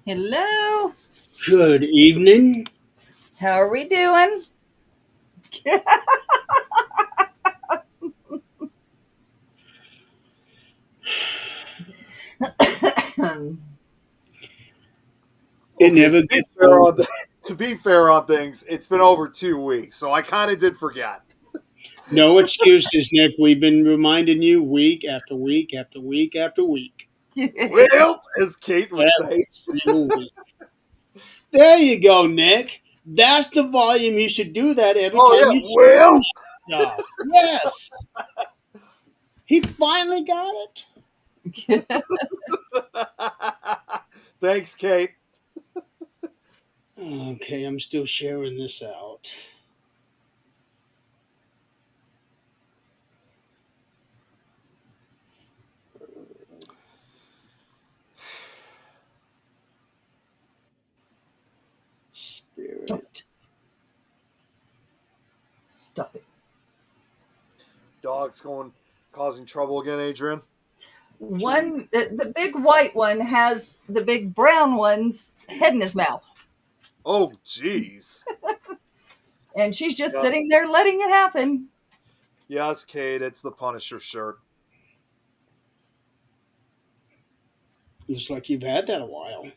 Hello. Good evening. How are we doing? It Okay, never gets old. to be fair on things, it's been over 2 weeks, so I kind of did forget. No excuses, Nick. We've been reminding you week after week after week after week. Well, as Kate would say. Every single week. There you go, Nick. That's the volume. You should do that every Oh time yeah, you say well. stuff. Yes. He finally got it. Thanks, Kate. Okay, I'm still sharing this out. Spirit. Don't stop it. Dog's going causing trouble again, Adrian. The big white one has the big brown one's head in his mouth, Oh, jeez. and she's just Yeah. sitting there letting it happen. Yes, Kate, it's the Punisher shirt. Looks like you've had that a while.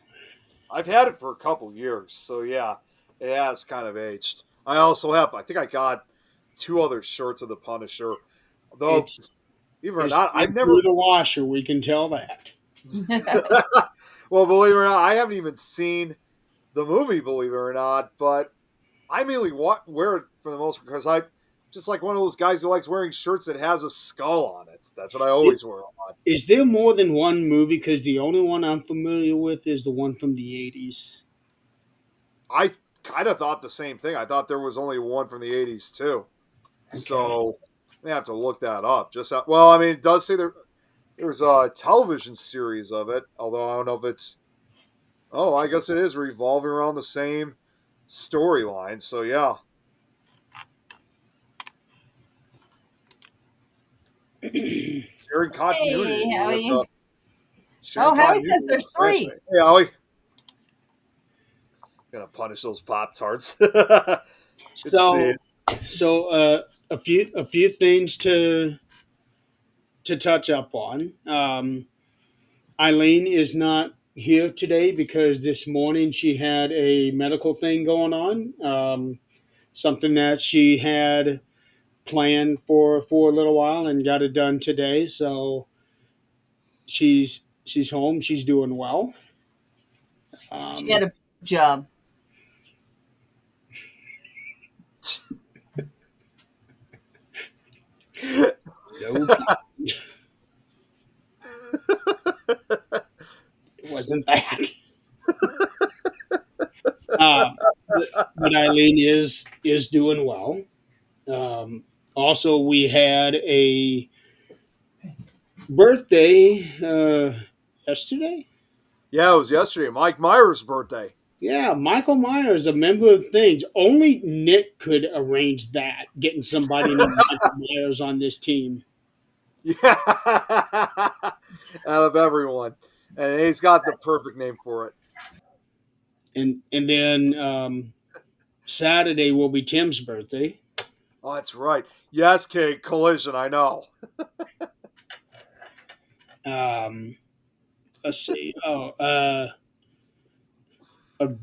I've had it for a couple years, so yeah, it has kind of aged. I also have, I think I got two other shirts of the Punisher. Though, It's even or it's not, been I've through never. the washer. We can tell that. Well, believe it or not, I haven't even seen the movie. Believe it or not, but I mainly wear it for the most because I just like one of those guys who likes wearing shirts that has a skull on it. That's what I always wear a lot. Is there more than one movie? Because the only one I'm familiar with is the one from the 80s. I kind of thought the same thing. I thought there was only one from the '80s too. Okay. So I have to look that up. Well, I mean, it does say there's a television series of it, although I don't know if it's. Oh, I guess it is revolving around the same storyline. So yeah, sharing continuity Hey, with Howie. sharing Oh, Howie continuity says with there's a three. classmate. Hey, Ollie, gonna punish those Pop Tarts. Good to see So, you. a few things to touch up on. Eileen is not here today because this morning she had a medical thing going on. Something that she had planned for a little while and got it done today. So she's home. She's doing well. She Um, had a job. no, it wasn't that. Uh, but Eileen is doing well. Um, Also, we had a birthday yesterday. Yeah, it was yesterday. Mike Myers' birthday. Yeah, Michael Myers, a member of Things. Only Nick could arrange that, getting somebody named Michael Myers on this team. Yeah, out of everyone, and he's got the perfect name for it. And then Saturday will be Tim's birthday. Oh, that's right. Yes, Kate. Collision. I know. Um, let's see. A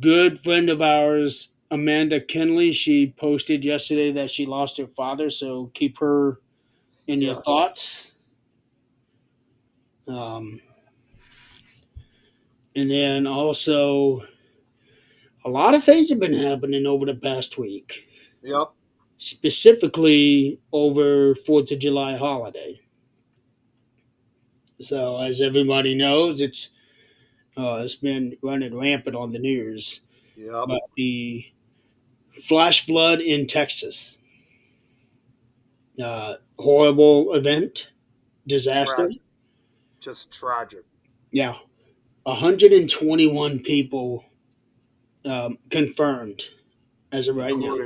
good friend of ours, Amanda Kinley, she posted yesterday that she lost her father. So keep her in your Yes. thoughts. Um, and then also, a lot of things have been happening over the past week, Yep. specifically over 4th of July holiday. So, as everybody knows, it's been running rampant on the news. Yep. But the flash flood in Texas, horrible event, disaster. Tragic. Just tragic. Yeah, 121 people confirmed as of right now.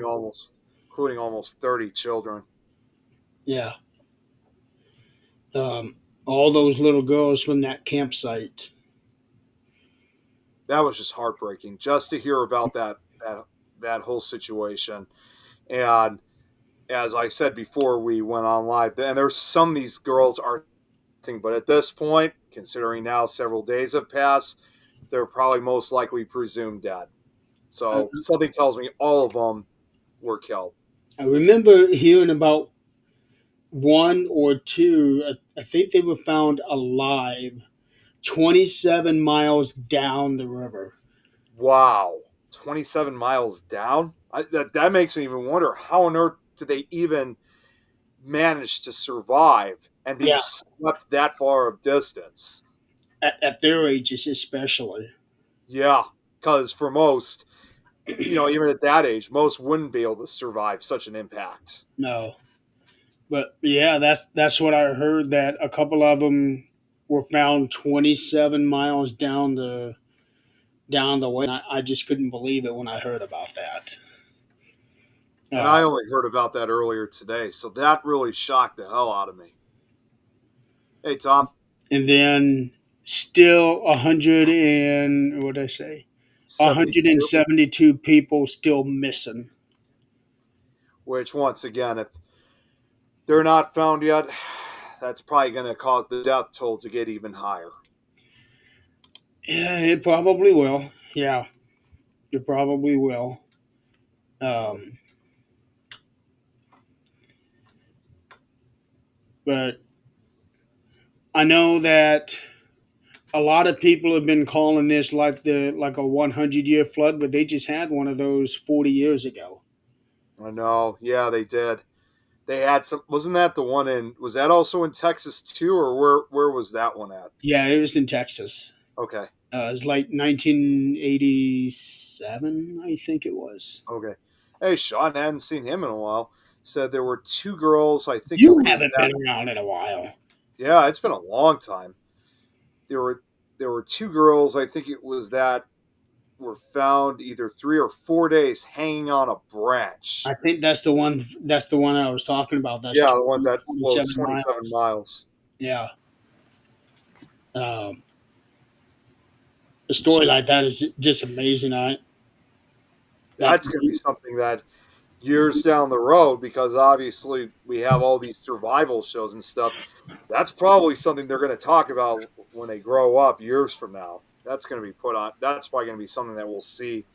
Including almost 30 children. Yeah, all those little girls from that campsite. that was just heartbreaking just to hear about that whole situation. And as I said before we went on live, and there's some of these girls are, but at this point, considering now several days have passed, they're probably most likely presumed dead. I, So something tells me all of them were killed. I remember hearing about one or two. I think they were found alive 27 miles down the river. Wow, 27 miles down. That makes me even wonder how on earth did they even manage to survive and being Yeah, swept that far of distance. at their ages especially. Yeah, because for most, even at that age, most wouldn't be able to survive such an impact. No, but yeah, that's what I heard. That a couple of them were found 27 miles down the way. And I just couldn't believe it when I heard about that. And I Uh, only heard about that earlier today, so that really shocked the hell out of me. Hey, Tom. and then still 100 and what did I say? 72, 172 people still missing. which once again, if they're not found yet, that's probably going to cause the death toll to get even higher. Yeah, it probably will. Yeah, it probably will. Um, but I know that a lot of people have been calling this like a 100-year flood, but they just had one of those 40 years ago. I know. Yeah, they did. They had some. Wasn't that the one in? Was that also in Texas too, or where was that one at? Yeah, it was in Texas. Okay. It was like 1987, I think it was. Okay. Hey, Sean, I hadn't seen him in a while. Said there were two girls. I think it You was haven't that. been around in a while. Yeah, it's been a long time. There were two girls. I think it was that were found either 3 or 4 days hanging on a branch. I think that's the one. That's the one I was talking about. That's Yeah, the one that was 27 27 miles. miles. Yeah. Um, a story like that is just amazing. That's going to be something that years down the road, because obviously we have all these survival shows and stuff. That's probably something they're going to talk about when they grow up years from now. That's going to be put on. That's probably going to be something that we'll see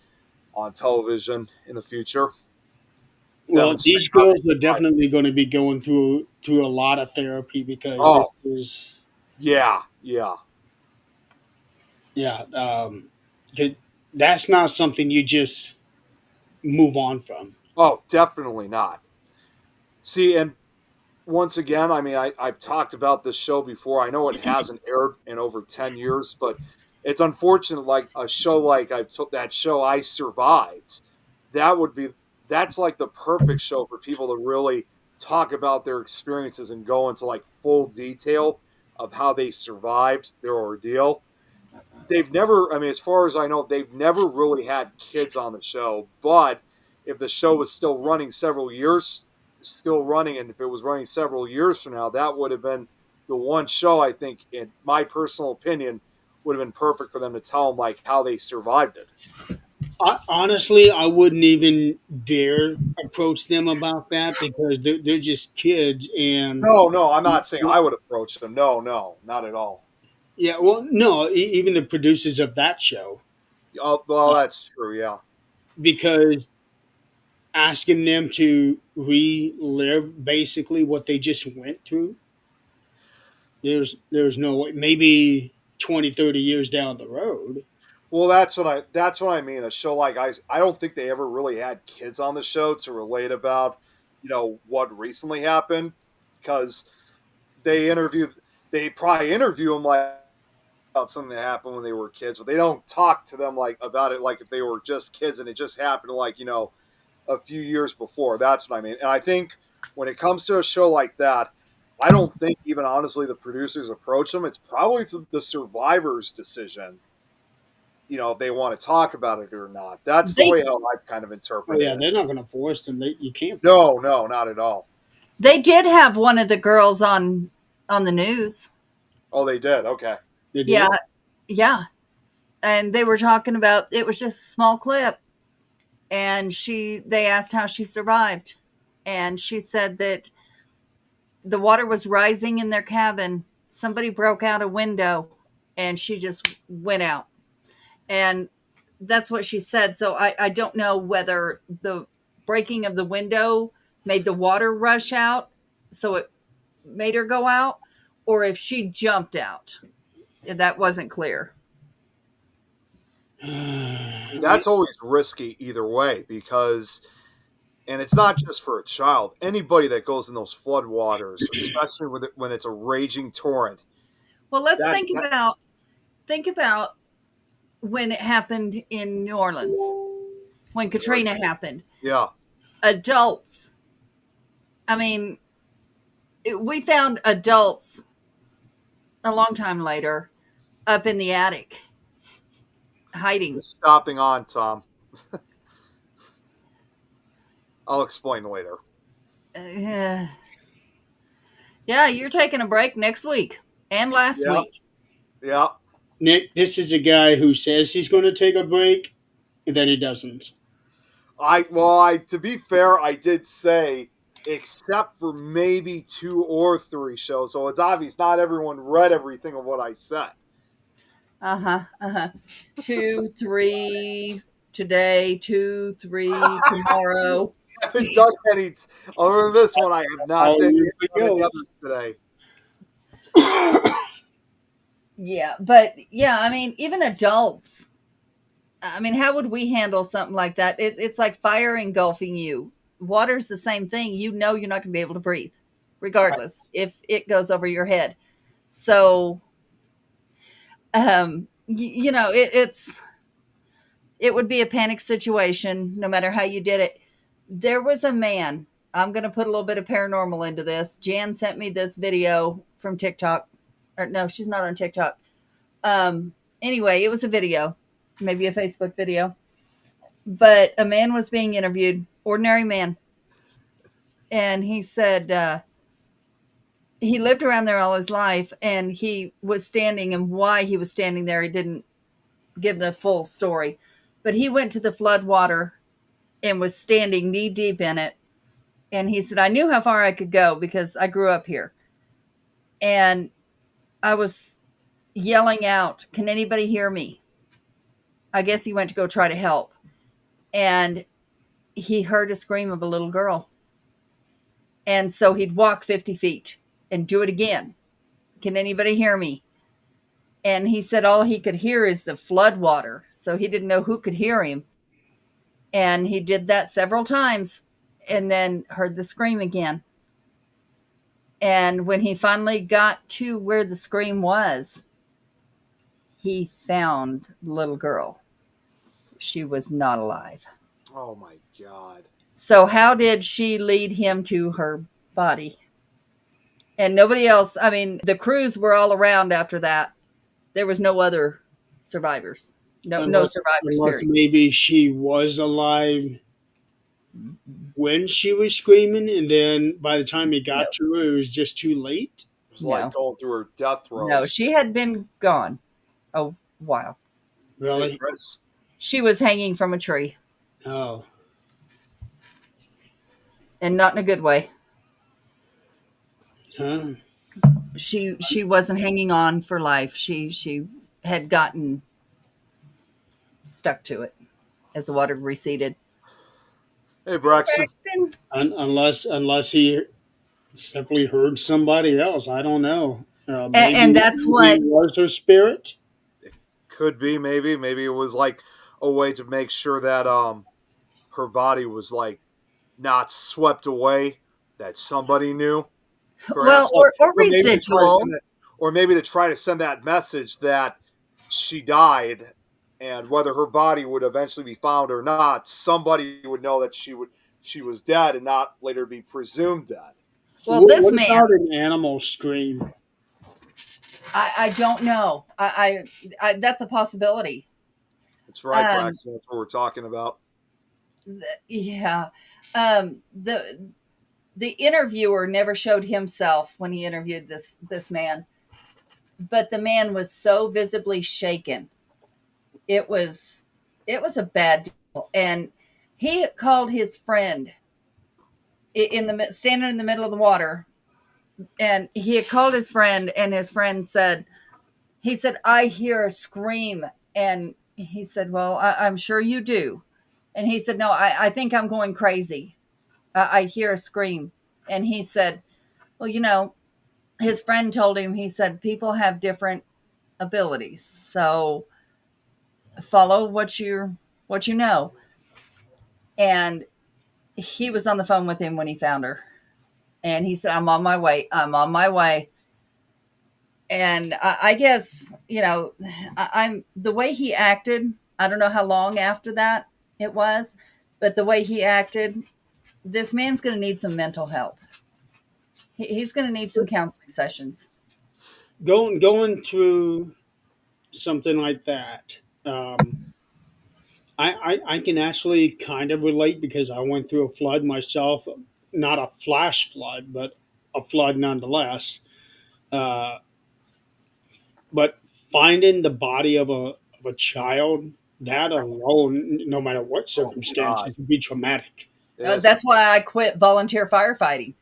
on television in the future. Well, these Demonstrate how girls they are definitely going to be going through a lot of therapy because Oh, this is yeah. yeah. That's not something you just move on from. Oh, definitely not. See, and once again, I mean, I've talked about this show before. I know it hasn't aired in over 10 years, but it's unfortunate. Like a show like that show I Survived, that would be that's like the perfect show for people to really talk about their experiences and go into like full detail of how they survived their ordeal. They've never, I mean, as far as I know, they've never really had kids on the show. But if the show was still running, and if it was running several years from now, that would have been the one show I think, in my personal opinion, would have been perfect for them to tell them like how they survived it. Honestly, I wouldn't even dare approach them about that because they're just kids. And No, I'm not saying I would approach them. No, not at all. yeah, well, no, even the producers of that show, Oh, well, that's true. Yeah. because asking them to relive basically what they just went through, there's no way. Maybe 20, 30 years down the road. Well, that's what I mean. A show like I don't think they ever really had kids on the show to relate about, what recently happened, because they probably interview them like about something that happened when they were kids, but they don't talk to them like about it like if they were just kids and it just happened like a few years before. That's what I mean. And I think when it comes to a show like that, I don't think even honestly the producers approach them. It's probably the survivors' decision. If they want to talk about it or not. That's the They way how I've kind of Oh interpreted yeah, it. they're not going to force them. You can't force them. No, not at all. they did have one of the girls on the news. Oh, they did. Okay. They do. Yeah, yeah. and they were talking about, it was just a small clip, and they asked how she survived, and she said that the water was rising in their cabin. Somebody broke out a window, and she just went out, and that's what she said. So I don't know whether the breaking of the window made the water rush out, so it made her go out, or if she jumped out. That wasn't clear. That's always risky either way because, and it's not just for a child. Anybody that goes in those floodwaters, especially when it's a raging torrent. Well, let's That- think about when it happened in New Orleans, when Katrina happened. Yeah, Adults, I mean, we found adults a long time later up in the attic hiding. stopping on, Tom. I'll explain later. Yeah, you're taking a break next week and last Yeah. week. Yeah. Nick, this is a guy who says he's going to take a break, and then he doesn't. To be fair, I did say except for maybe 2 or 3 shows, so it's obvious not everyone read everything of what I said. 2, 3 today, 2, 3 tomorrow. I haven't done any other than this one. I have not Oh, done here we any go. others today. Yeah, but yeah, I mean, even adults. I mean, how would we handle something like that? It's like fire engulfing you. Water's the same thing. You know you're not going to be able to breathe, regardless if it goes over your head. So, it would be a panic situation no matter how you did it. There was a man. I'm going to put a little bit of paranormal into this. Jan sent me this video from TikTok. Or no, she's not on TikTok. Anyway, it was a video, maybe a Facebook video. But a man was being interviewed, ordinary man. And he said he lived around there all his life, and he was standing, and why he was standing there, he didn't give the full story. But he went to the flood water and was standing knee deep in it. And he said, I knew how far I could go because I grew up here. And I was yelling out, can anybody hear me? I guess he went to go try to help. And he heard a scream of a little girl. And so he'd walk 50 feet and do it again. Can anybody hear me? And he said all he could hear is the flood water. So he didn't know who could hear him. And he did that several times and then heard the scream again. And when he finally got to where the scream was, he found the little girl. She was not alive. Oh my God. So how did she lead him to her body? And nobody else, I mean, the crews were all around after that. There was no other survivors. No survivors, Unless period. maybe she was alive when she was screaming, and then by the time he got to her, it was just too late. It was like No. going through her death throes. No, she had been gone a while. Really? Hey, Chris. She was hanging from a tree, Oh. and not in a good way. Huh? She wasn't hanging on for life. She had gotten stuck to it as the water receded. Hey, Braxton. Unless he simply heard somebody else. I don't know. And that's what was her spirit. Could be, maybe. Maybe it was like a way to make sure that her body was like not swept away, that somebody knew. Well, Perhaps, or maybe to try to residual. send that- or maybe to try to send that message that she died, and whether her body would eventually be found or not, somebody would know that she was dead and not later be presumed dead. Well, this what man, about an animal scream? I don't know. I that's a possibility. That's right, Um, Braxton. That's what we're talking about. Yeah. The interviewer never showed himself when he interviewed this man, but the man was so visibly shaken it was a bad deal. And he called his friend in the standing in the middle of the water, and he had called his friend, and his friend said, he said, I hear a scream. And he said, well, I'm sure you do. And he said, no, I think I'm going crazy. I hear a scream. And he said, well, his friend told him, he said, people have different abilities. So follow what you know. And he was on the phone with him when he found her. And he said, I'm on my way. I'm on my way. And I guess, I'm the way he acted. I don't know how long after that it was, but the way he acted, this man's going to need some mental help. He's going to need some counseling sessions. Going through something like that. I can actually kind of relate because I went through a flood myself, not a flash flood, but a flood nonetheless. Uh, but finding the body of a child, that alone, no matter what Oh my circumstances, God. would be traumatic. Yes. That's why I quit volunteer firefighting,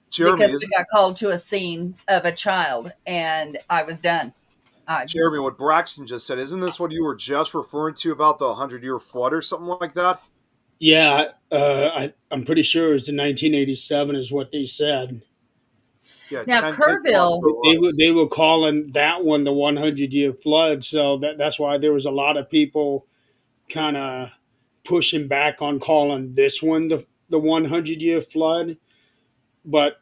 Jeremy, because we got called to a scene of a child and I was done. Jeremy, what Braxton just said, isn't this what you were just referring to about the 100-year flood or something like that? Yeah, I'm pretty sure it was the 1987 is what they said. Yeah, Now, 10 kids lost Kerrville, their lives. They were calling that one the 100-year flood, so that's why there was a lot of people kind of pushing back on calling this one the 100-year flood. But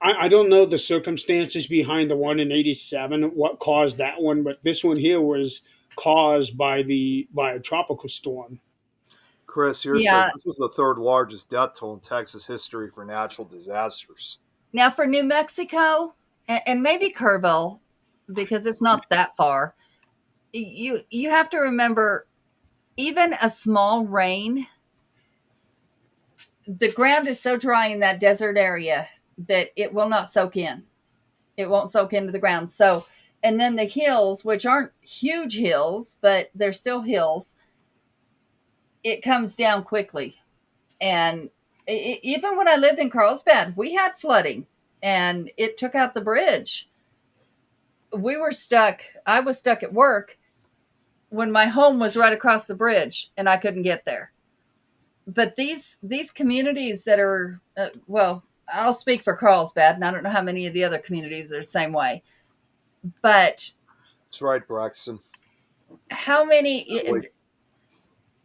I don't know the circumstances behind the one in '87, what caused that one, but this one here was caused by a tropical storm. Chris here says yeah. this was the third largest death toll in Texas history for natural disasters. Now for New Mexico and maybe Kerrville, because it's not that far, you have to remember, even a small rain, the ground is so dry in that desert area that it will not soak in. It won't soak into the ground. So, and then the hills, which aren't huge hills, but they're still hills, it comes down quickly. And even when I lived in Carlsbad, we had flooding and it took out the bridge. We were stuck. I was stuck at work when my home was right across the bridge and I couldn't get there. But these communities that are well, I'll speak for Carlsbad, and I don't know how many of the other communities are the same way. But That's right, Braxton. how many? Wait,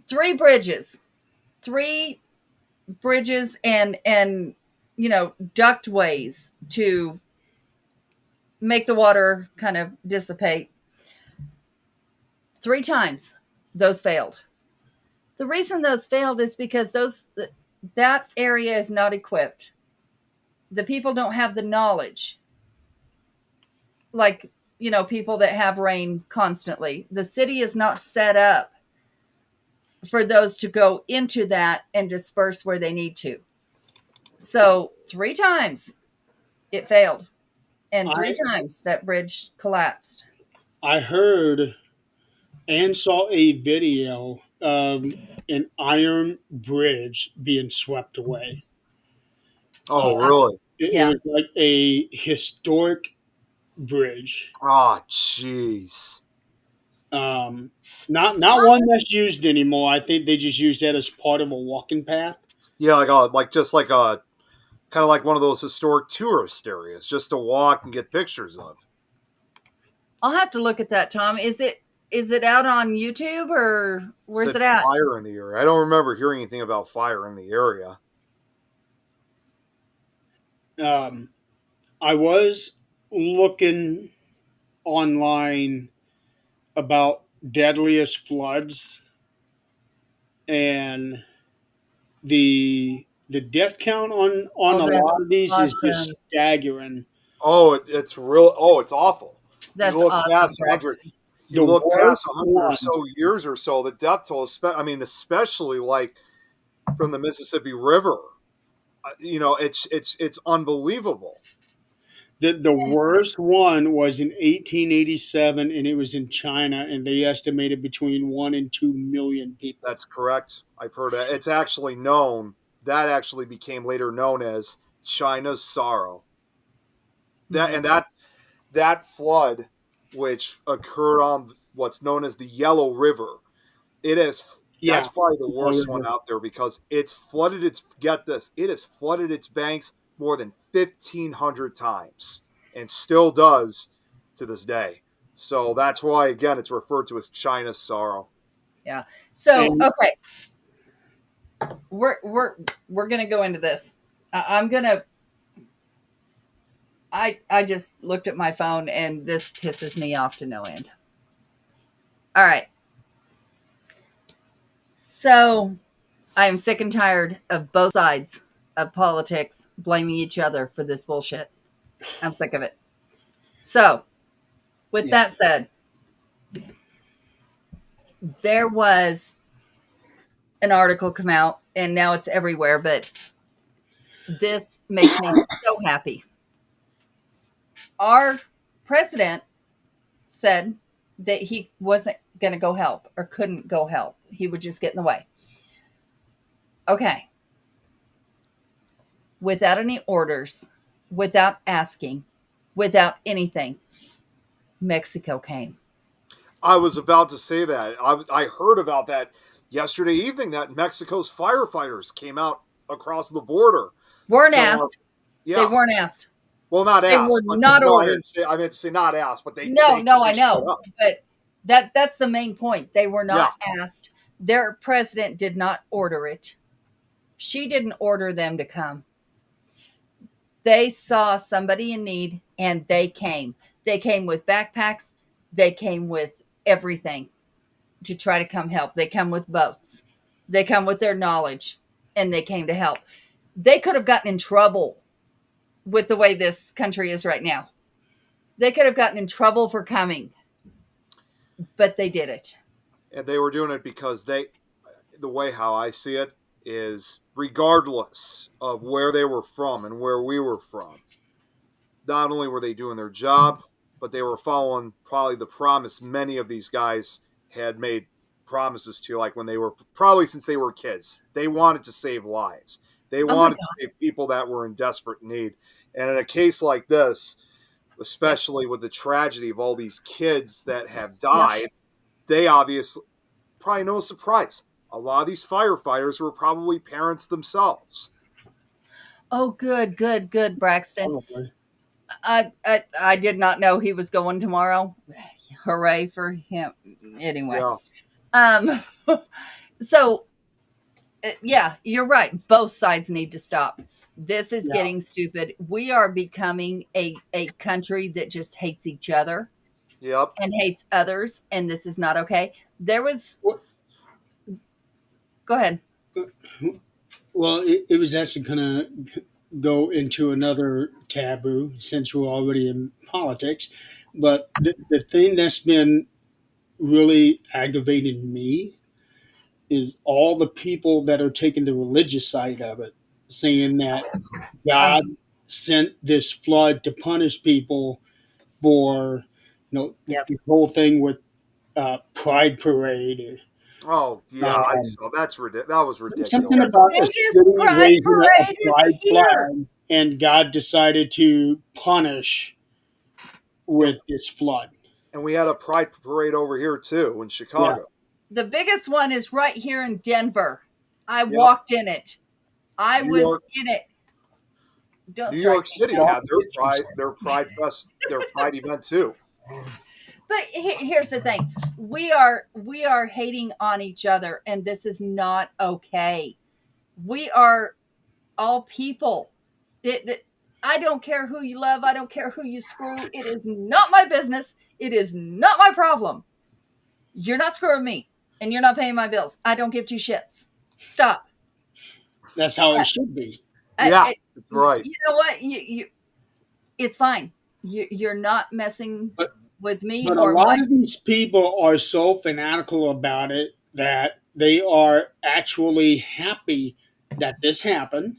Three bridges, three bridges, and ductways to make the water kind of dissipate. Three times those failed. The reason those failed is because that area is not equipped. The people don't have the knowledge, like, people that have rain constantly. The city is not set up for those to go into that and disperse where they need to. So three times it failed, and I three times that bridge collapsed. I heard and saw a video of an iron bridge being swept away. oh, Uh, really? it Yeah. was like a historic bridge. Ah, jeez. Um, not one that's used anymore. I think they just use that as part of a walking path. Yeah, like a kind of like one of those historic tourist areas, just to walk and get pictures of. I'll have to look at that, Tom. Is it out on YouTube, or where's Said it at? fire in the area. I don't remember hearing anything about fire in the area. Um, I was looking online about deadliest floods, and the death count on Oh, a lot that's of these is just awesome. staggering. Oh, it's real. Oh, it's awful. You That's look awesome, past 100. Braxton. You The look worst past 100 or one, so years or so. The death toll, I mean, especially like from the Mississippi River. It's unbelievable. The worst one was in 1887, and it was in China, and they estimated between 1 and 2 million people. That's correct. I've heard that. It's actually known, that actually became later known as China's Sorrow. That Mhm. and that flood, which occurred on what's known as the Yellow River, it is Yeah. that's probably the worst one out there because it's flooded its get this, it has flooded its banks more than 1,500 times and still does to this day. So that's why again it's referred to as China's Sorrow. Yeah. So, And okay, we're gonna go into this. I'm gonna. I just looked at my phone and this pisses me off to no end. All right. So I am sick and tired of both sides of politics blaming each other for this bullshit. I'm sick of it. So, with yeah, that said, there was an article come out and now it's everywhere, but this makes me so happy. Our president said that he wasn't going to go help or couldn't go help. He would just get in the way. Okay. Without any orders, without asking, without anything, Mexico came. I was about to say that. I heard about that yesterday evening that Mexico's firefighters came out across the border. Weren't So asked. yeah, They weren't asked. well, not They were asked, but not no, I ordered. didn't say. I meant to say not asked, but No, no, I they showed know. up. But that's the main point. They were Yeah, not asked. Their president did not order it. She didn't order them to come. They saw somebody in need and they came. They came with backpacks. They came with everything to try to come help. They come with boats. They come with their knowledge and they came to help. They could have gotten in trouble with the way this country is right now. They could have gotten in trouble for coming, but they did it. and they were doing it because the way how I see it is regardless of where they were from and where we were from, not only were they doing their job, but they were following probably the promise many of these guys had made promises to, like when they were probably since they were kids. They wanted to save lives. They Oh my wanted to God. save people that were in desperate need. And in a case like this, Yep. especially with the tragedy of all these kids that have Yep. died, they obviously, probably no surprise, a lot of these firefighters were probably parents themselves. Oh, good, good, good, Braxton. probably. I did not know he was going tomorrow. Hooray for him. Anyway. Yeah. Um, so yeah, you're right. Both sides need to stop. This is Yeah. getting stupid. We are becoming a country that just hates each other Yep. and hates others, and this is not okay. There was, What- go ahead. Well, it was actually going to go into another taboo since we're already in politics. But the thing that's been really aggravating me is all the people that are taking the religious side of it, saying that God sent this flood to punish people for, Yep. the whole thing with Pride Parade. Oh yeah, I Um, saw that was Something ridiculous. about a Biggest city pride raising a parade is pride here. flag, and God decided to punish with this flood. And we had a pride parade over here too in Yeah, Chicago. The biggest one is right here in Denver. I Yep. walked in it. I New was York, in it. Don't New strike York me. City yeah, had their pride fest, their pride event too. But here's the thing: we are hating on each other, and this is not okay. We are all people. I don't care who you love. I don't care who you screw. It is not my business. It is not my problem. You're not screwing me, and you're not paying my bills. I don't give two shits. Stop. that's how it should be. Yeah, that's right. You know what? It's fine. You're not messing But with me but a or lot my of these people are so fanatical about it that they are actually happy that this happened.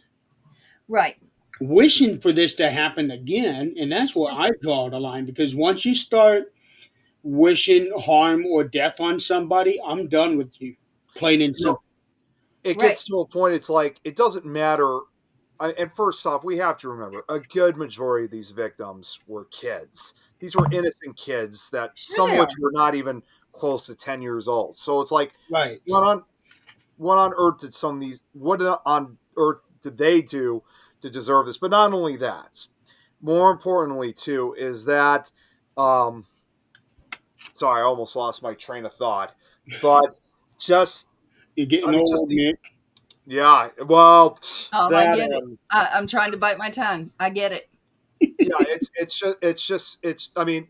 right. wishing for this to happen again. And that's where I draw the line, because once you start wishing harm or death on somebody, I'm done with you. Plain and You know, simple. it Right. gets to a point. It's like it doesn't matter. And first off, we have to remember a good majority of these victims were kids. These were innocent kids that Sure some they of which are. were not even close to 10 years old. So it's like, Right. what on earth did some of these? What on earth did they do to deserve this? But not only that, more importantly too, is that um, sorry, I almost lost my train of thought. But just, You're getting I mean, just old, the Nick. yeah. Well, I that get it. and I'm trying to bite my tongue. I get it. yeah, it's. I mean,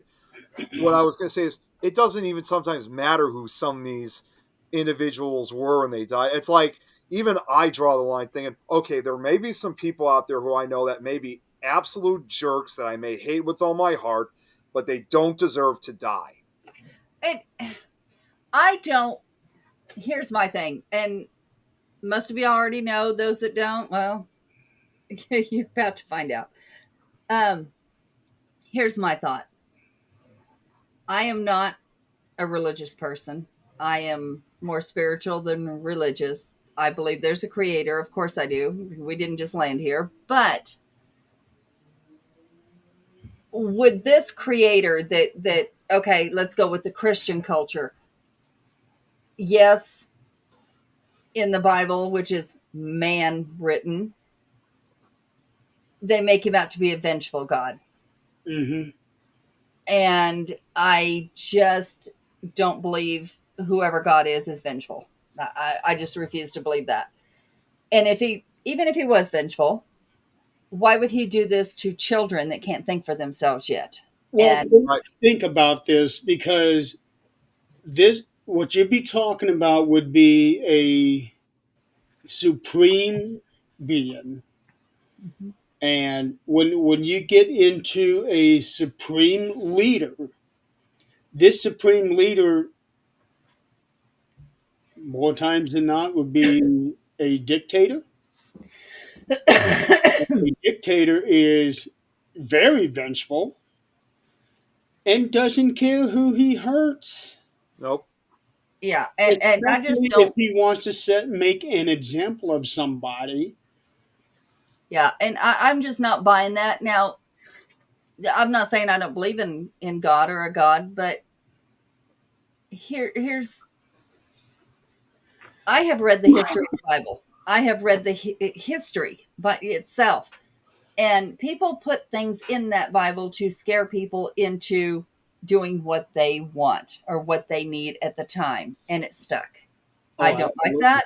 what I was going to say is it doesn't even sometimes matter who some of these individuals were when they died. It's like even I draw the line thinking, okay, there may be some people out there who I know that may be absolute jerks that I may hate with all my heart, but they don't deserve to die. And I don't. Here's my thing, and most of you already know. Those that don't, well, you're about to find out. Um, Here's my thought. I am not a religious person. I am more spiritual than religious. I believe there's a creator. Of course I do. We didn't just land here. But would this creator that okay, let's go with the Christian culture. Yes, in the Bible, which is man written, they make him out to be a vengeful God. Hmm. And I just don't believe whoever God is vengeful. I just refuse to believe that. And even if he was vengeful, why would he do this to children that can't think for themselves yet? Well, And Right? think about this, because this, what you'd be talking about, would be a supreme being. And when you get into a supreme leader, this supreme leader, more times than not, would be a dictator. A dictator is very vengeful and doesn't care who he hurts, Nope. yeah, and I just especially if don't. he wants to make an example of somebody. Yeah, and I'm just not buying that. Now, I'm not saying I don't believe in God or a God, but here's I have read the history of the Bible. I have read the history by itself. And people put things in that Bible to scare people into doing what they want or what they need at the time. And it stuck. I Oh, don't like absolutely. that,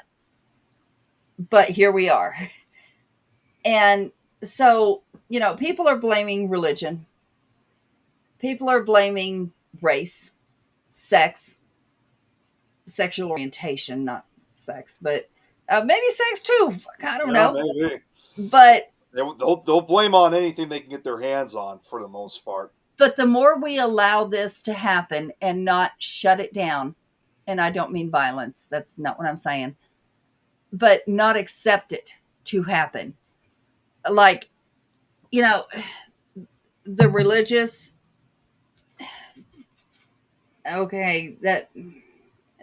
but here we are. And so, people are blaming religion, people are blaming race, sex, sexual orientation, not sex, but maybe sex too. Fuck, I don't Yeah, know. maybe. But They'll blame on anything they can get their hands on for the most part. but the more we allow this to happen and not shut it down, and I don't mean violence, that's not what I'm saying, but not accept it to happen. Like, you know, the religious, okay,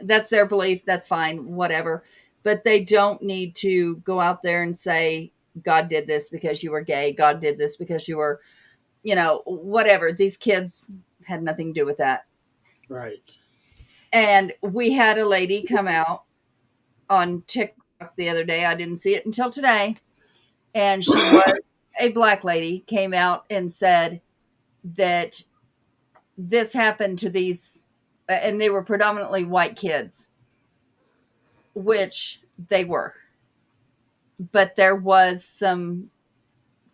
that's their belief, that's fine, whatever. But they don't need to go out there and say, God did this because you were gay, God did this because you were, whatever. These kids had nothing to do with that. Right. And we had a lady come out on TikTok the other day. I didn't see it until today. And she was a black lady, came out and said that this happened to these, and they were predominantly white kids, which they were. But there was some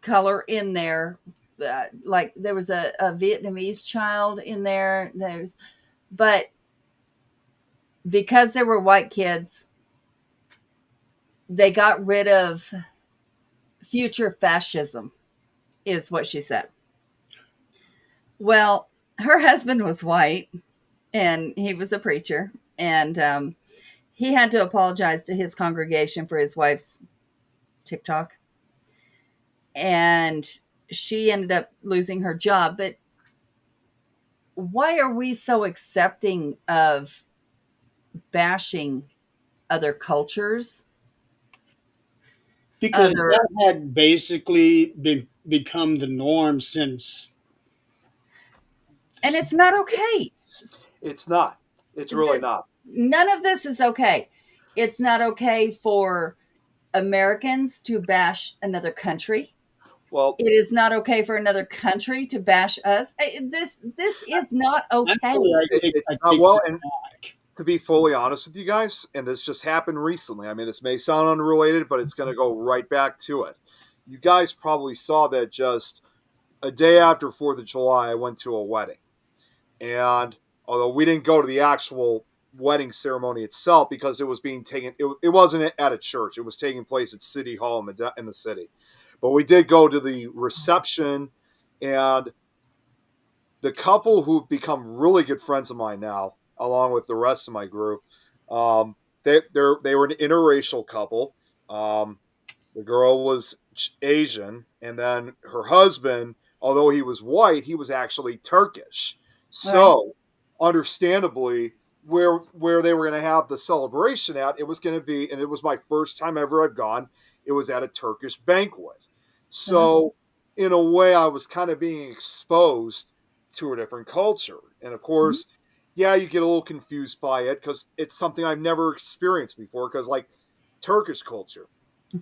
color in there. Like there was a Vietnamese child in there. But because there were white kids, they got rid of future fascism, is what she said. Well, her husband was white and he was a preacher, and he had to apologize to his congregation for his wife's TikTok. and she ended up losing her job. But why are we so accepting of bashing other cultures? Because Other, that had basically become the norm since. and it's not okay. It's not. It's really not. None of this is okay. It's not okay for Americans to bash another country. Well, It is not okay for another country to bash us. This is not okay. Actually, it's I not take well. that And back. to be fully honest with you guys, and this just happened recently. I mean, this may sound unrelated, but it's going to go right back to it. You guys probably saw that just a day after 4th of July, I went to a wedding. And although we didn't go to the actual wedding ceremony itself because it was being taken, it wasn't at a church. It was taking place at City Hall in the city. But we did go to the reception, and the couple who've become really good friends of mine now, along with the rest of my group, they were an interracial couple. The girl was Asian, and then her husband, although he was white, he was actually Turkish. So, understandably, where they were going to have the celebration at, it was going to be, and it was my first time ever I've gone. It was at a Turkish banquet. So, in a way, I was kind of being exposed to a different culture, and of course, yeah, you get a little confused by it because it's something I've never experienced before. Because like Turkish culture.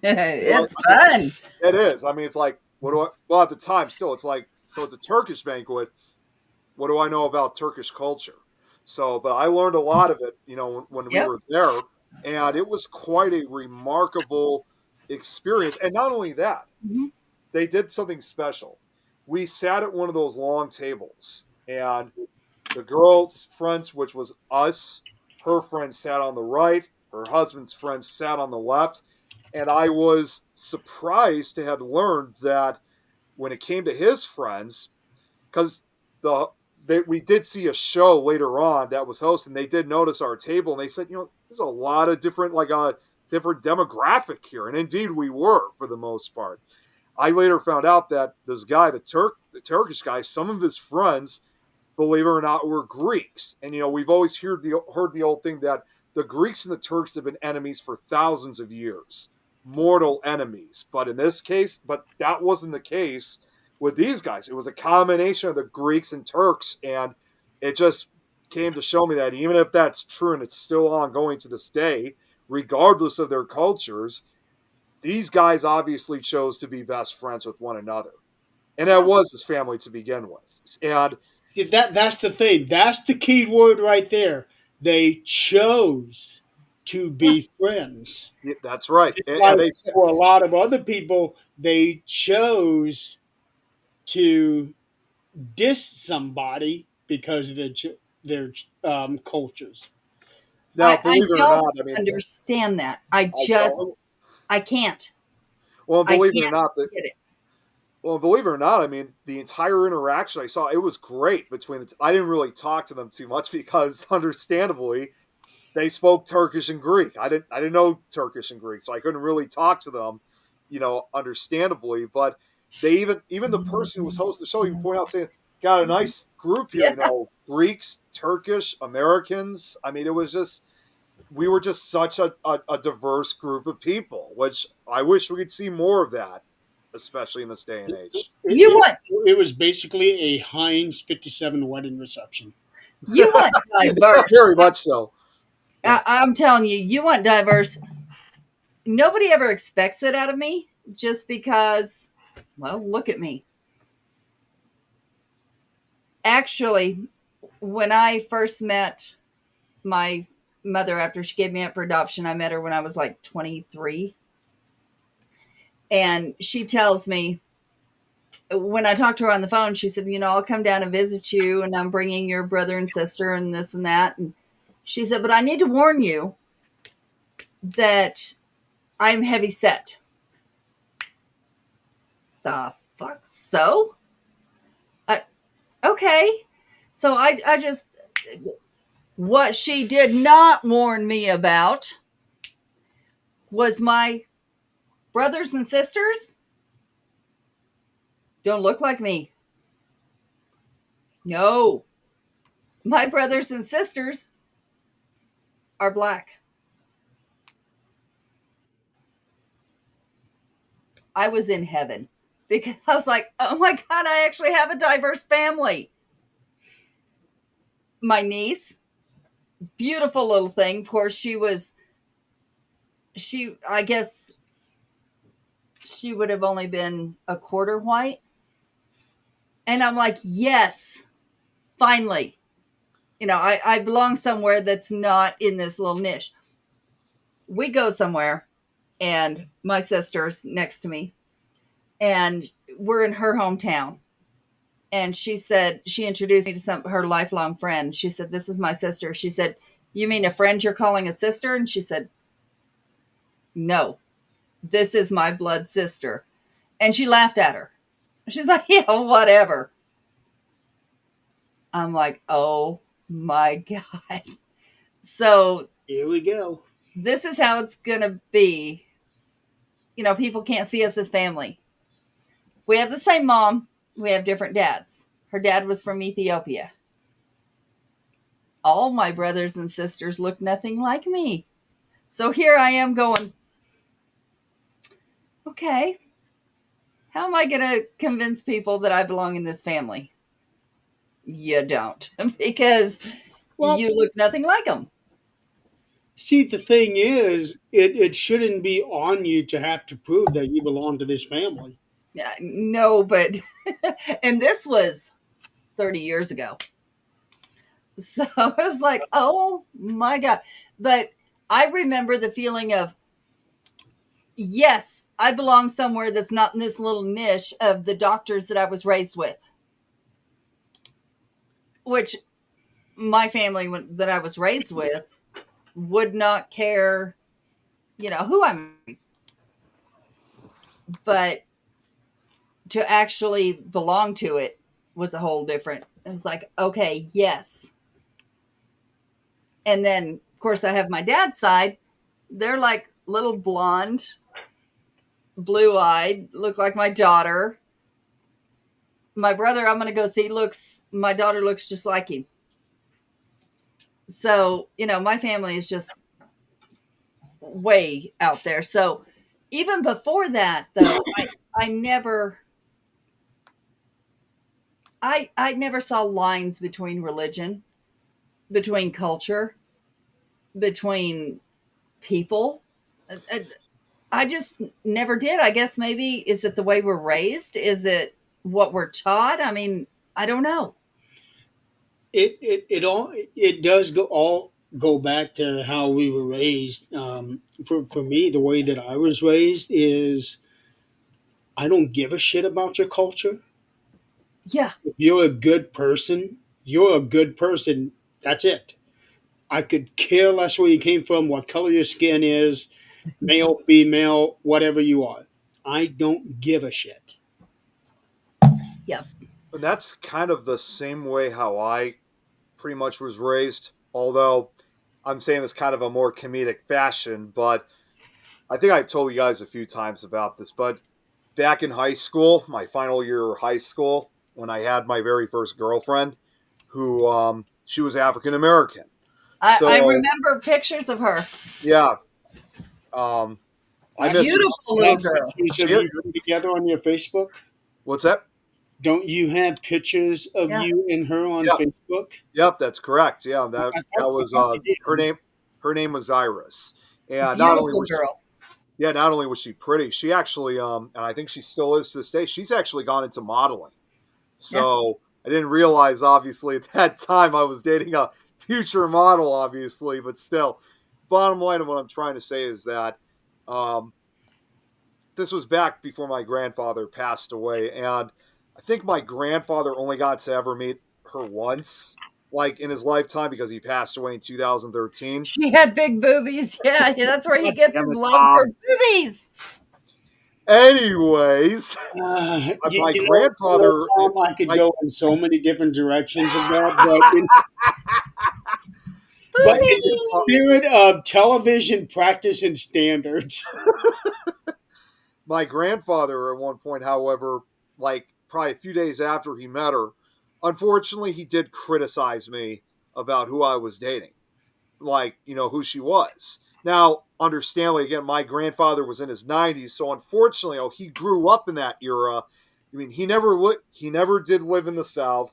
It's fun. It is. I mean, it's like, well, at the time, still, it's like, so it's a Turkish banquet. What do I know about Turkish culture? So, but I learned a lot of it, when we Yep. were there, and it was quite a remarkable experience. And not only that, Mhm. they did something special. We sat at one of those long tables, and the girl's friends, which was us, her friends sat on the right, her husband's friends sat on the left. And I was surprised to have learned that when it came to his friends, because we did see a show later on that was hosted, and they did notice our table, and they said, there's a lot of different, like a different demographic here, and indeed we were for the most part. I later found out that this guy, the Turkish guy, some of his friends, believe it or not, were Greeks, and we've always heard the old thing that the Greeks and the Turks have been enemies for thousands of years. Mortal enemies. But in this case, that wasn't the case with these guys. It was a combination of the Greeks and Turks, and it just came to show me that even if that's true and it's still ongoing to this day, regardless of their cultures, these guys obviously chose to be best friends with one another. And that was his family to begin with. And That's the thing. That's the key word right there. They chose to be friends. that's right. Just And like they said, for a lot of other people, they chose to diss somebody because of their cultures. now, I believe it or don't not, I mean, understand that. I don't. can't. Well, I believe it or can't not, get it. Well, believe it or not, I mean, the entire interaction I saw, it was great between I didn't really talk to them too much because, understandably, they spoke Turkish and Greek. I didn't know Turkish and Greek, so I couldn't really talk to them, understandably. But they even the person who was hosting the show even pointed out saying, "Got a nice group here, Yeah. Greeks, Turkish, Americans." I mean, we were just such a diverse group of people, which I wish we could see more of that, especially in this day and age. You want It was basically a Heinz 57 wedding reception. diverse. Very much so. I'm telling you, you want diverse. Nobody ever expects it out of me just because, well, look at me. Actually, when I first met my mother after she gave me up for adoption, I met her when I was like 23. And she tells me, when I talked to her on the phone, she said, I'll come down and visit you, and I'm bringing your brother and sister and this and that. And she said, but I need to warn you that I'm heavy set. The fuck? So? Okay. So I just, what she did not warn me about was my brothers and sisters don't look like me. No, my brothers and sisters are black. I was in heaven because I was like, oh my God, I actually have a diverse family. My niece, beautiful little thing. Of course, I guess she would have only been a quarter white. And I'm like, yes, finally. I belong somewhere that's not in this little niche. We go somewhere, and my sister's next to me, and we're in her hometown. And she introduced me to her lifelong friend. She said, "This is my sister." She said, "You mean a friend you're calling a sister?" And she said, "No, this is my blood sister." And she laughed at her. She's like, "Yeah, whatever." I'm like, oh my God. So Here we go. this is how it's going to be. People can't see us as family. We have the same mom. We have different dads. Her dad was from Ethiopia. All my brothers and sisters look nothing like me. So here I am going, okay, how am I going to convince people that I belong in this family? You don't, because Well, you look nothing like them. see, the thing is, it shouldn't be on you to have to prove that you belong to this family. Yeah, no, but, and this was 30 years ago. So I was like, oh my God. But I remember the feeling of, yes, I belong somewhere that's not in this little niche of the doctors that I was raised with, which my family that I was raised with would not care, who I'm. But to actually belong to it was a whole different. It was like, okay, yes. And then, of course, I have my dad's side. They're like little blonde, blue-eyed, look like my daughter. My brother, I'm going to go see, my daughter looks just like him. So, my family is just way out there. So even before that, though, I never, I never saw lines between religion, between culture, between people. I just never did. I guess maybe, is it the way we're raised? Is it what we're taught? I mean, I don't know. It does go back to how we were raised. For me, the way that I was raised is I don't give a shit about your culture. Yeah. If you're a good person, you're a good person. That's it. I could care less where you came from, what color your skin is, male, female, whatever you are. I don't give a shit. Yeah. And that's kind of the same way how I pretty much was raised, although I'm saying this kind of a more comedic fashion, but I think I've told you guys a few times about this, but back in high school, my final year of high school, when I had my very first girlfriend, who she was African American. I So remember pictures of her. yeah, um, I miss her. Beautiful little girl. Pictures of you two together on your Facebook? What's that? Don't you have pictures of Yeah. you and her on Yeah. Facebook? Yep, that's correct. Yeah, I that thought- was I thought you did. her name. Her name was Iris, and not only Beautiful was she, girl. yeah, not only was she pretty, she actually and I think she still is to this day. She's actually gone into modeling. So I didn't realize, obviously, at that time I was dating a future model, obviously, but still. Bottom line of what I'm trying to say is that this was back before my grandfather passed away, and I think my grandfather only got to ever meet her once, like in his lifetime, because he passed away in 2013. She had big boobies. Yeah, that's where he gets Damn his it, love Tom. for boobies. Anyways, my grandfather. Tom, I could go in so many different directions of that, but in the spirit of television practice and standards, My grandfather at one point, however, like probably a few days after he met her, unfortunately, he did criticize me about who I was dating, like, who she was. Now, understandably, again, my grandfather was in his 90s, so unfortunately, he grew up in that era. I mean, he never did live in the South,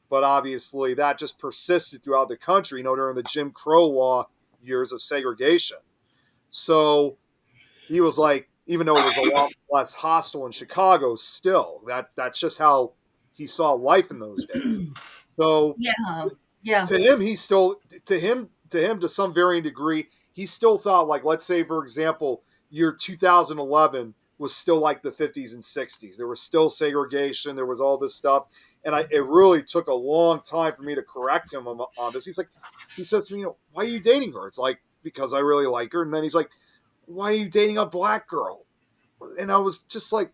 but obviously that just persisted throughout the country, during the Jim Crow law years of segregation. So he was like, even though it was a lot less hostile in Chicago, still that's just how he saw life in those days. So Yeah. Yeah. to him, to some varying degree, he still thought, like, let's say, for example, year 2011 was still like the 50s and 60s. There was still segregation. There was all this stuff. And it really took a long time for me to correct him on this. He says to me, why are you dating her? It's like, because I really like her. And then he's like, why are you dating a black girl? And I was just like,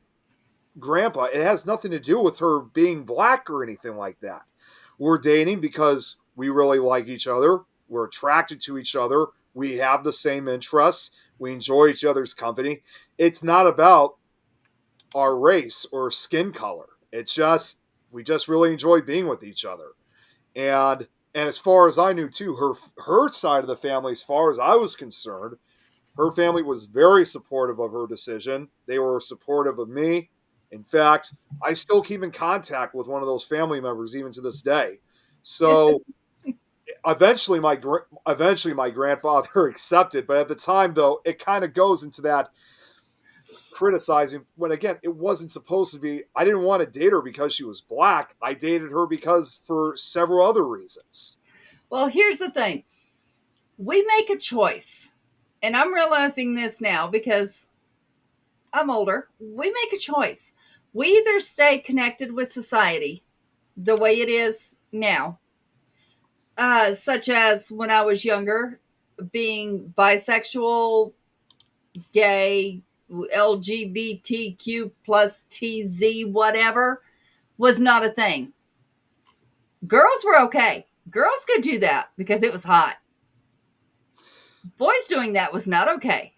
Grandpa, it has nothing to do with her being black or anything like that. We're dating because we really like each other. We're attracted to each other. We have the same interests. We enjoy each other's company. It's not about our race or skin color. It's just, we just really enjoy being with each other. And as far as I knew too, her side of the family, as far as I was concerned, her family was very supportive of her decision. They were supportive of me. In fact, I still keep in contact with one of those family members even to this day. So eventually my grandfather accepted, but at the time, though, it kind of goes into that criticizing, when again, it wasn't supposed to be. I didn't want to date her because she was black. I dated her because for several other reasons. Well, here's the thing. We make a choice. And I'm realizing this now because I'm older. We make a choice. We either stay connected with society the way it is now, such as when I was younger, being bisexual, gay, LGBTQ plus TZ, whatever, was not a thing. Girls were okay. Girls could do that because it was hot. Boys doing that was not okay.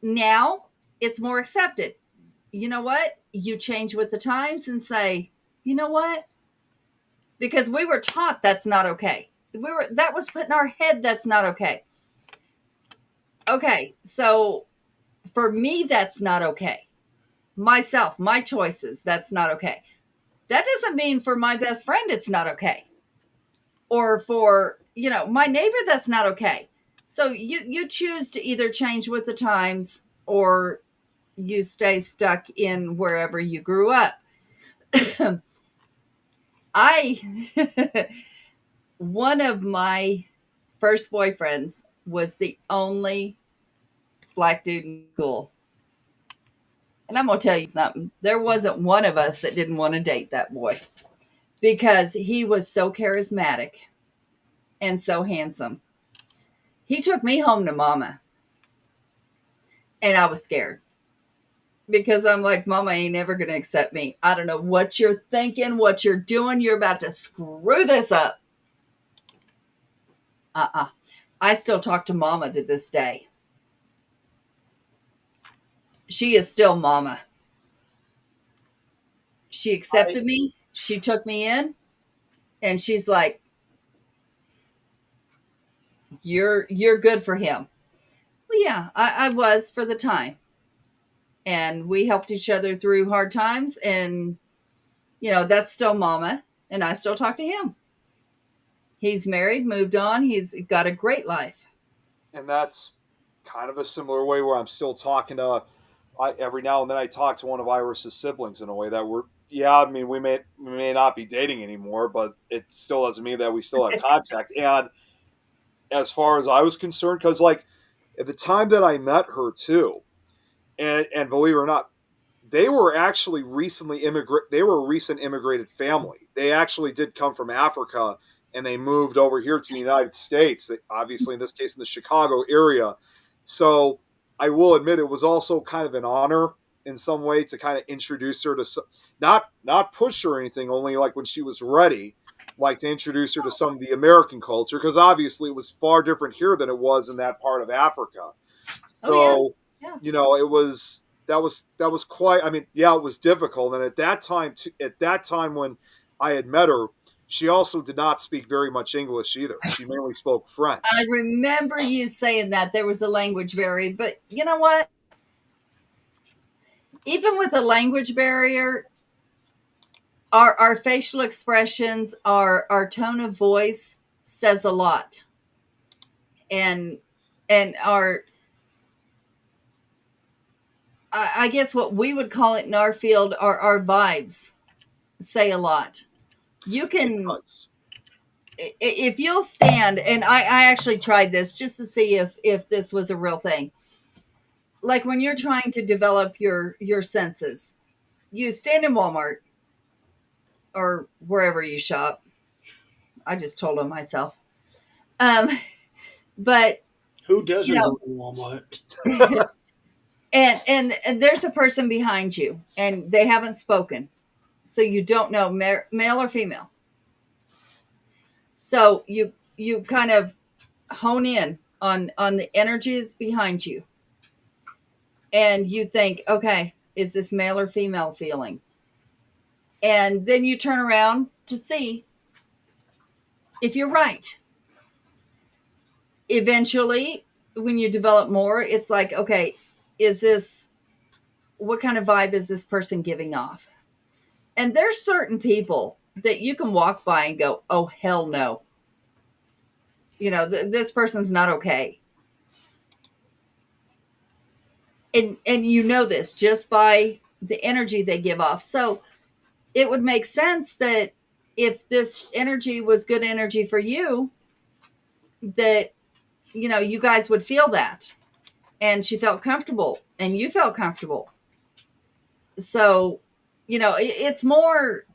Now it's more accepted. You know what? You change with the times and say, you know what? Because we were taught that's not okay. That was put in our head that's not okay. Okay, so for me, that's not okay. Myself, my choices, that's not okay. That doesn't mean for my best friend it's not okay. Or for, my neighbor, that's not okay. So you choose to either change with the times or you stay stuck in wherever you grew up. One of my first boyfriends was the only black dude in school. And I'm going to tell you something. There wasn't one of us that didn't want to date that boy because he was so charismatic and so handsome. He took me home to mama. And I was scared because I'm like, mama ain't never going to accept me. I don't know what you're thinking, what you're doing. You're about to screw this up. I still talk to mama to this day. She is still mama. She accepted me. She took me in and she's like, you're good for him. Well, yeah, I was for the time. And we helped each other through hard times. And, that's still mama. And I still talk to him. He's married, moved on. He's got a great life. And that's kind of a similar way where I'm still talking to, every now and then I talk to one of Iris's siblings in a way that we may not be dating anymore, but it still doesn't mean that we still have contact. And as far as I was concerned, because like at the time that I met her too, and believe it or not, they were actually they were a recent immigrated family. They actually did come from Africa and they moved over here to the United States, obviously in this case in the Chicago area. So I will admit it was also kind of an honor in some way to kind of introduce her to, not push her or anything, only like when she was ready, like to introduce her to some of the American culture, because obviously it was far different here than it was in that part of Africa. So, yeah. it was, that was quite. I mean, yeah, it was difficult. And at that time when I had met her, she also did not speak very much English either. She mainly spoke I French. remember you saying that there was a language barrier, but you know what? Even with a language barrier, our facial expressions, our tone of voice says a lot. And our I guess what we would call it in our field are our vibes say a lot. You It can does. if you'll stand, and I actually tried this just to see if this was a real thing. Like when you're trying to develop your senses, you stand in Walmart or wherever you shop. I just told on myself. Um, but Who you doesn't know, go to Walmart? and there's a person behind you, and they haven't spoken, so you don't know male or female. So you kind of hone in on the energies behind you, and you think, okay, is this male or female feeling? And then you turn around to see if you're right. Eventually, when you develop more, it's like, okay, is this what kind of vibe is this person giving off? And there's certain people that you can walk by and go, oh, hell no. This person's not okay. And you know this just by the energy they give off. So it would make sense that if this energy was good energy for you, that, you guys would feel that. And she felt comfortable and you felt comfortable. So, it's more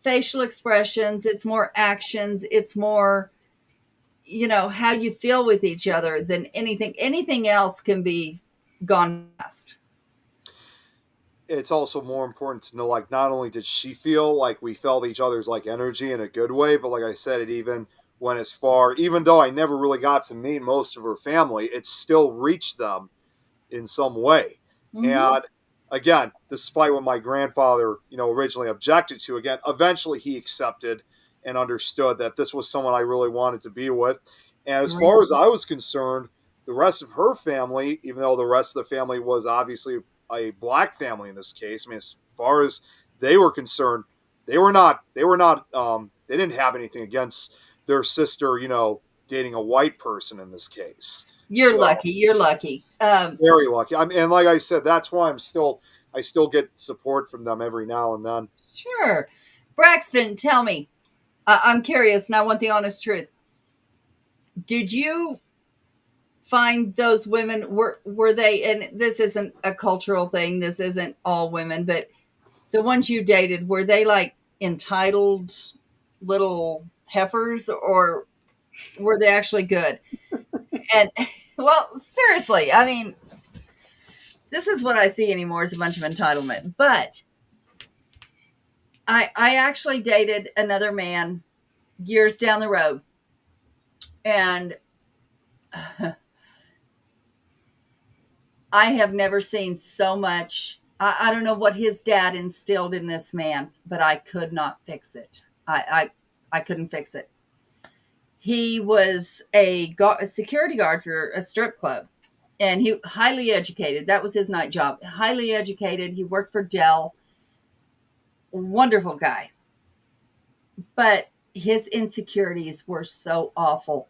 facial expressions, it's more actions, it's more, how you feel with each other than anything else can be gone past. It's also more important to know, like, not only did she feel like we felt each other's like energy in a good way, but like I said, it even went as far. Even though I never really got to meet most of her family, it still reached them in some way. Mm-hmm. And again, despite what my grandfather, originally objected to, again, eventually he accepted and understood that this was someone I really wanted to be with. And as Right. far as I was concerned, the rest of her family, even though the rest of the family was obviously a black family in this case, I mean, as far as they were concerned, they didn't have anything against their sister, dating a white person in this case. You're So lucky. You're lucky. very lucky. I mean, and like I said, that's why I still get support from them every now and then. Sure. Braxton, tell me. I'm curious and I want the honest truth. Did you find those women, were they, and this isn't a cultural thing, this isn't all women, but the ones you dated, were they like entitled little heifers or were they actually good? And well, seriously, I mean, this is what I see anymore is a bunch of entitlement. But I actually dated another man years down the road, and I have never seen so much. I don't know what his dad instilled in this man, but I could not fix it. I couldn't fix it. He was a security guard for a strip club, and he highly educated. That was his night job. Highly educated. He worked for Dell. Wonderful guy, but his insecurities were so awful.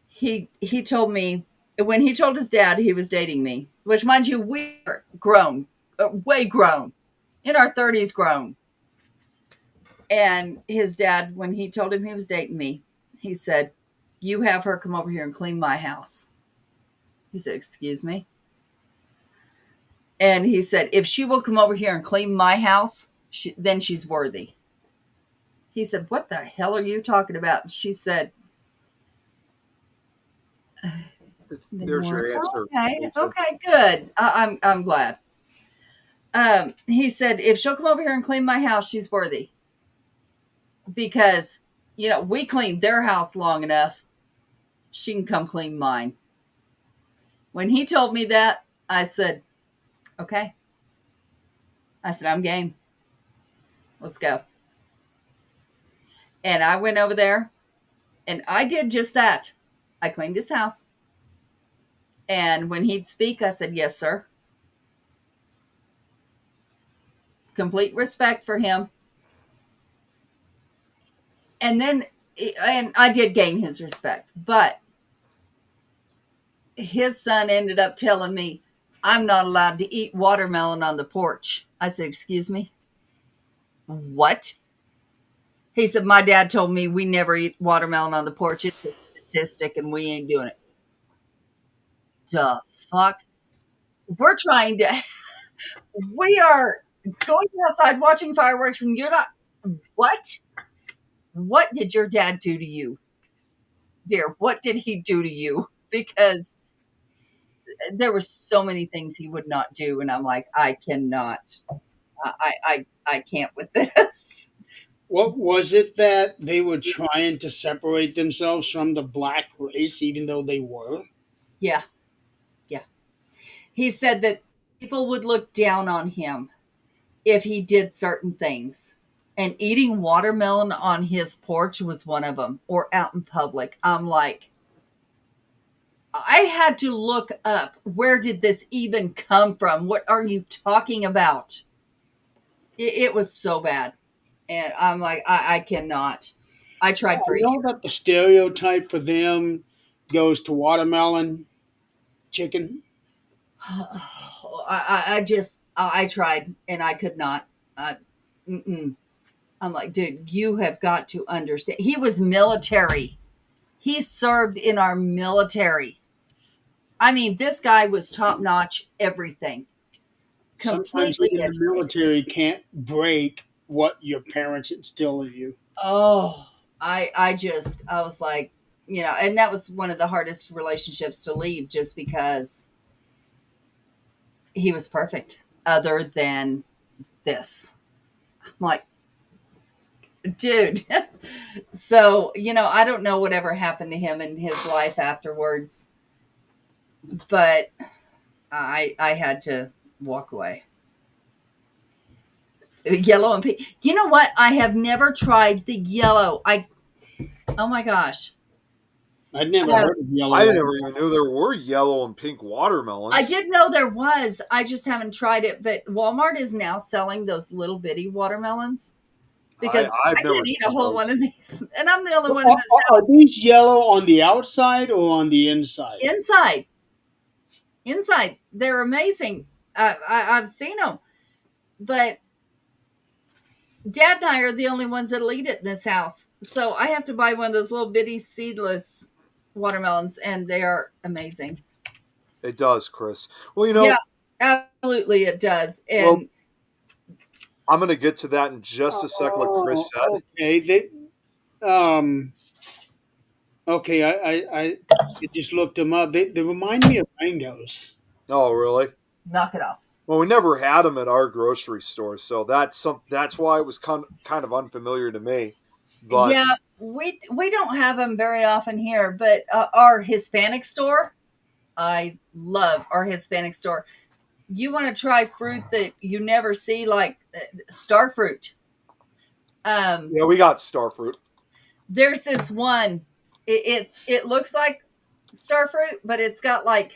He told me when he told his dad he was dating me, which mind you, we're grown, way grown, in our 30s grown. And his dad, when he told him he was dating me, he said, "You have her come over here and clean my house." He said, "Excuse me?" And he said, "If she will come over here and clean my house, then she's worthy." He said, "What the hell are you talking about?" And she said, There's your answer. "Okay, Lisa. okay, good. I'm glad." He said, "If she'll come over here and clean my house, she's worthy." Because, we cleaned their house long enough. She can come clean mine. When he told me that, I said, okay. I said, I'm game. Let's go. And I went over there and I did just that. I cleaned his house. And when he'd speak, I said, yes, sir. Complete respect for him. And I did gain his respect, but his son ended up telling me, I'm not allowed to eat watermelon on the porch. I said, excuse me? What? He said, my dad told me we never eat watermelon on the porch. It's a statistic and we ain't doing it. The fuck? We're trying to, we are going outside watching fireworks and you're not, what? What did your dad do to you? Dear, what did he do to you? Because there were so many things he would not do. And I'm like, I cannot, I can't with this. What was it that they were trying to separate themselves from the black race, even though they were? Yeah. Yeah. He said that people would look down on him if he did certain things. And eating watermelon on his porch was one of them, or out in public. I'm like, I had to look up, where did this even come from? What are you talking about? It was so bad. And I'm like, I cannot. I tried for I a know year. that the stereotype for them goes to watermelon, chicken. I tried and I could not. Mm-mm. I'm like, dude, you have got to understand. He was military. He served in our military. I mean, this guy was top notch, everything, Sometimes completely even the educated. military can't break what your parents instill in you. Oh, I was like, and that was one of the hardest relationships to leave just because he was perfect, other than this. I'm like, dude. So, I don't know whatever happened to him in his life afterwards, but I had to walk away. Yellow and pink. You know what? I have never tried the yellow. Oh my gosh. I'd never Uh, heard of yellow I watermelon. never even knew there were yellow and pink I watermelons. did know there was. I just haven't tried it. But Walmart is now selling those little bitty watermelons because I've I never can't eat a seen whole one those. of these, and I'm the only one in Are, this are house. these yellow on the outside or on the inside? Inside, inside, they're amazing. I've seen them, but Dad and I are the only ones that'll eat it in this house. So I have to buy one of those little bitty seedless watermelons, and they are amazing. It does, Chris. Well, Yeah, absolutely, it does. well, And I'm going to get to that in just a sec. What Chris Oh, said. okay. Um, okay. I just looked them up. They remind me of mangoes. Oh, really? knock it off. Well, we never had them at our grocery store, so that's why it was kind of unfamiliar to me. But Yeah, we don't have them very often here, but our Hispanic store, I love our Hispanic store. You want to try fruit that you never see, like star fruit. yeah, we got star fruit. There's this one. It looks like star fruit, but it's got like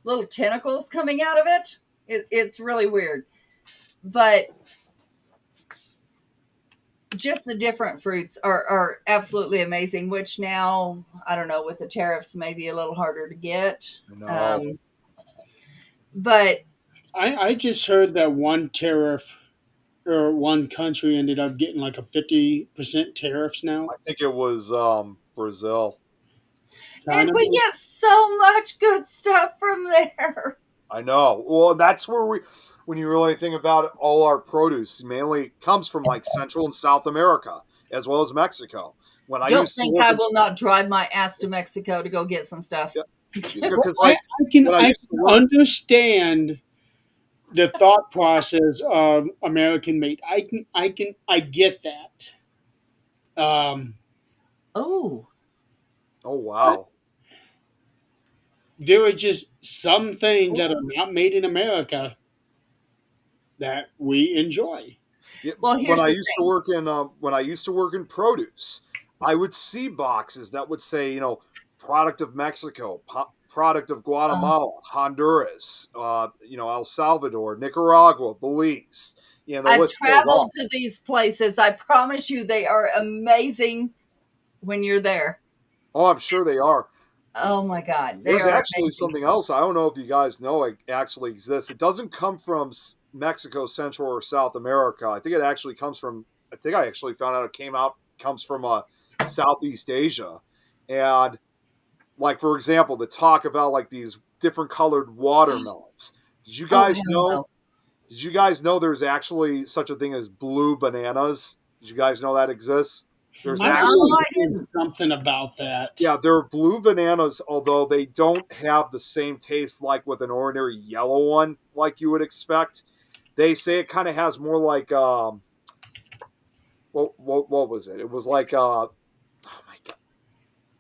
little tentacles coming out of it. It's really weird, but just the different fruits are absolutely amazing. Which now I don't know, with the tariffs, maybe a little harder to get. No, Um, but I just heard that one tariff or one country ended up getting like a 50% tariffs now. I think it was Brazil. and China. we get so much good stuff from there. I know. Well, that's where when you really think about it, all our produce mainly comes from like Central and South America, as well as Mexico. When I Don't used to think work I in, will not drive my ass to Mexico to go get some stuff. yeah, Well, because I, like I can when I I used to can work, understand the thought process of American made. I get that. Um, Oh, oh but wow, there are just some things that are not made in America. that we enjoy. Yeah, Well, here's the thing. when I used to work in produce, I would see boxes that would say, product of Mexico, product of Guatemala, Honduras, El Salvador, Nicaragua, Belize. The I've list goes on. traveled to these places. I promise you, they are amazing when you're there. Oh, I'm sure they are. Oh my God, they There's are actually amazing. something else. I don't know if you guys know it actually exists. It doesn't come from Mexico, Central, or South America. I think it actually comes from. I think I actually found out comes from Southeast Asia, and like for example, the talk about like these different colored watermelons. Did you Oh, guys hell know? no. Did you guys know there's actually such a thing as blue bananas? Did you guys know that exists? There's I've actually I seen didn't. something about that. Yeah, they're blue bananas, although they don't have the same taste like with an ordinary yellow one, like you would expect. They say it kind of has more like what was it? It was like oh my god.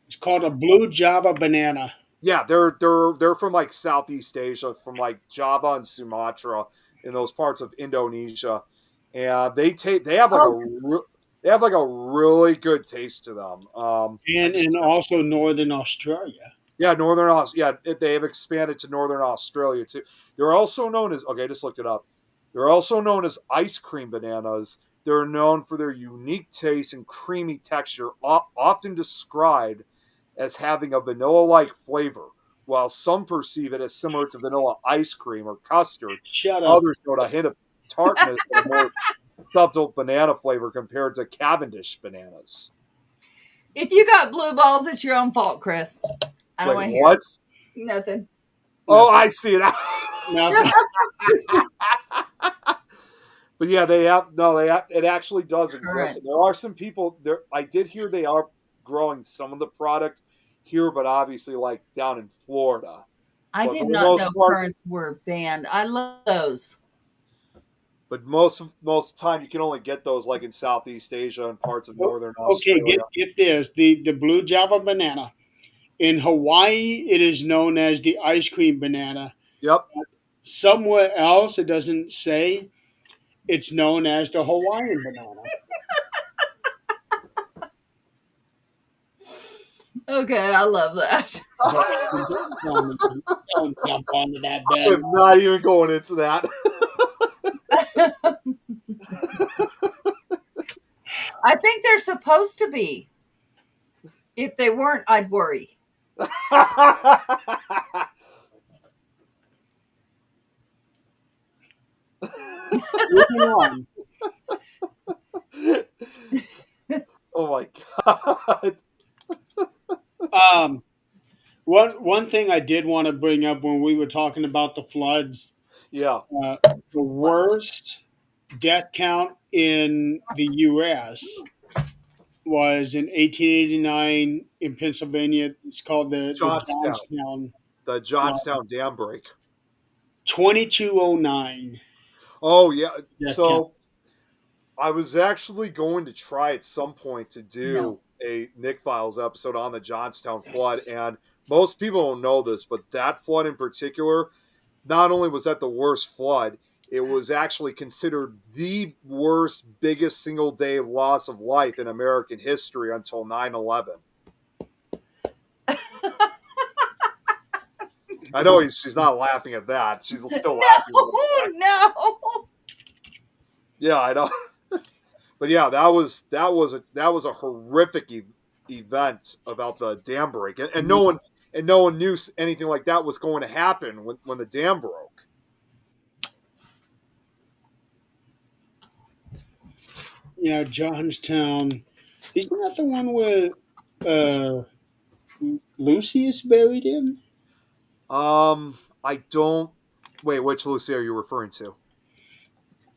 It's called a blue Java banana. Yeah, they're from like Southeast Asia, from like Java and Sumatra, in those parts of Indonesia, and they have like Oh, they have like a really good taste to them. And also Northern Australia. Yeah, Northern Australia. Yeah, they have expanded to Northern Australia too. They're also known as okay, I just looked it up. They're also known as ice cream bananas. They're known for their unique taste and creamy texture, often described as having a vanilla-like flavor. While some perceive it as similar to vanilla ice cream or custard, Shut up. others note a hint of tartness and a more subtle banana flavor compared to Cavendish bananas. if you got blue balls, it's your own fault, Chris. I don't want to Wait, hear what? nothing. Oh, I see it. Now, But yeah, it actually does exist. Currants. There are some people there. I did hear they are growing some of the product here, but obviously like down in Florida. I But did for the not most know part- currants were banned. I love those. But most of the time, you can only get those like in Southeast Asia and parts of Northern okay, Australia. get this. The blue Java banana. In Hawaii, it is known as the ice cream banana. Yep. Somewhere else, it doesn't say. It's known as the Hawaiian banana. Okay, I love that. Don't jump onto that I'm bed. not even going into that. I think they're supposed to be. If they weren't, I'd worry. Moving on. Oh my god. One thing I did want to bring up when we were talking about the floods, Yeah. the worst death count in the U.S. was in 1889 in Pennsylvania. It's called the Johnstown. The Johnstown dam break. 2209. Oh yeah. Death So count. I was actually going to try at some point to do No. a Nick Files episode on the Johnstown flood, and most people don't know this, but that flood in particular, not only was that the worst flood, it was actually considered the worst, biggest single day loss of life in American history until 9/11. I know she's not laughing at that. She's still laughing. No. Yeah, I know. But yeah, that was a horrific event about the dam break, and no one knew anything like that was going to happen when the dam broke. Yeah, Johnstown. Isn't that the one where Lucy is buried in? I don't. Wait, which Lucy are you referring to?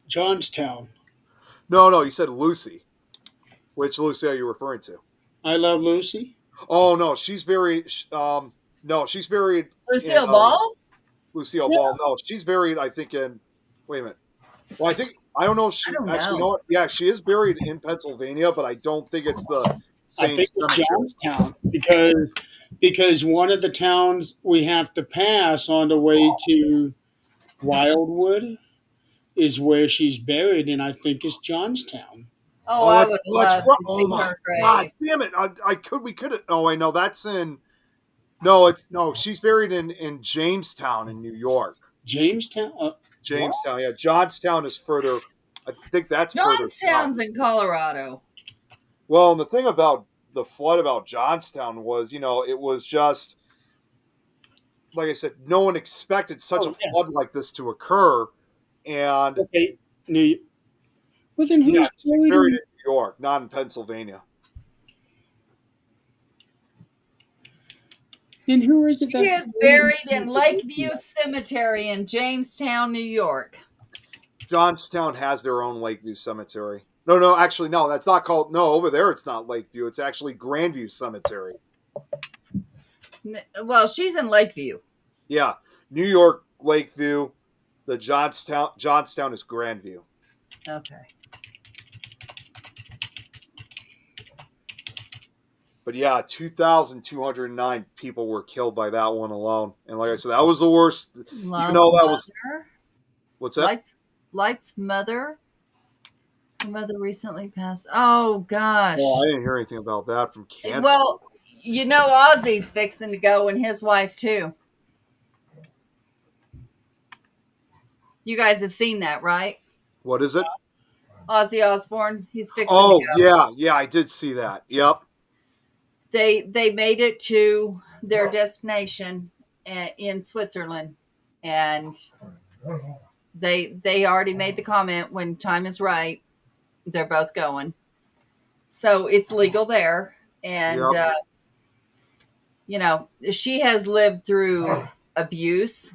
Johnstown. No, you said Lucy. Which Lucy are you referring to? I Love Lucy. Oh no, she's buried. No, she's buried. Lucille in, Ball? Lucille Yeah. Ball. No, she's buried. I think in. Wait a minute. Well, I don't know if she I don't actually. know. Know what, yeah, she is buried in Pennsylvania, but I don't think it's the I same think it's cemetery. Johnstown because one of the towns we have to pass on the way to Wildwood is where she's buried, and I think it's Johnstown. Oh, Oh, I would that's love right. to Oh see my her God, grave. damn it! We could have. Oh, I know that's in. No, it's no. She's buried in Jamestown in New York. Jamestown? What? Jamestown, yeah. Johnstown is further. I think that's further south. Johnstown's in Colorado. Well, and the thing about the flood about Johnstown was, it was just like I said, no one expected such a Oh, yeah. flood like this to occur, and Okay. New. Well, then yeah, who's she's buried buried in? in New York, not in Pennsylvania. Then who is it She that's is buried buried in Lakeview Cemetery in Jamestown, New York. Johnstown has their own Lakeview Cemetery. No, actually, no, that's not called. No, over there, it's not Lakeview. It's actually Grandview Cemetery. Well, she's in Lakeview. Yeah, New York Lakeview. The Johnstown is Grandview. Okay. But yeah, 2,209 people were killed by that one alone. And like I said, that was the worst. Even though that was. What's that? Light's mother. Her mother recently passed. Oh gosh. Well, I didn't hear anything about that from cancer. Well, Ozzy's fixing to go, and his wife too. You guys have seen that, right? What is it? Ozzy Osbourne. He's fixing Oh, to go. yeah, I did see that. Yep. They made it to their destination in Switzerland, and they already made the comment, when time is right, they're both going. So it's legal there, and Yep. she has lived through abuse,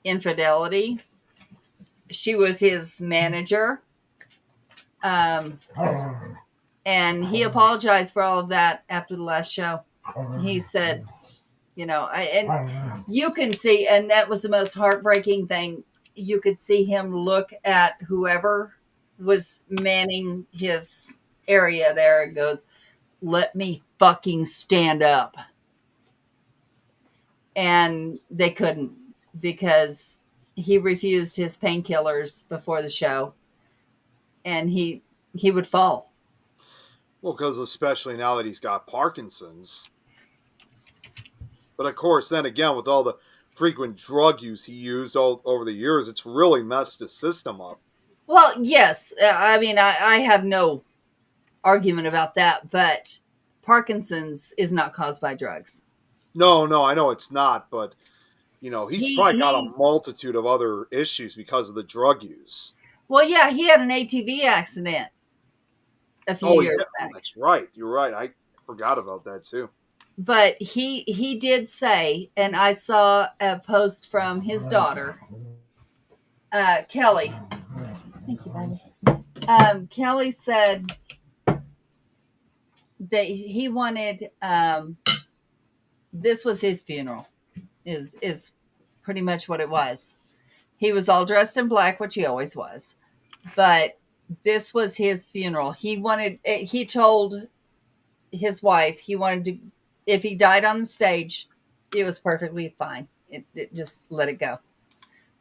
infidelity. She was his manager, and he apologized for all of that after the last show. He said, and you can see, and that was the most heartbreaking thing. You could see him look at whoever was manning his area there and goes, "Let me fucking stand up." And they couldn't, because he refused his painkillers before the show, and he would fall. Well, because especially now that he's got Parkinson's. But of course, then again, with all the frequent drug use he used all over the years, it's really messed his system up. Well, yes. I mean, I have no argument about that, but Parkinson's is not caused by drugs. No, I know it's not, but he's probably got a He multitude of other issues because of the drug use. Well, yeah, he had an ATV accident a few years back. That's right. You're right. I forgot about that too. But he did say, and I saw a post from his daughter, Kelly. Thank you, baby. Kelly said that he wanted, this was his funeral, is pretty much what it was. He was all dressed in black, which he always was, but this was his funeral. He told his wife he wanted to, if he died on the stage, it was perfectly fine. It just let it go,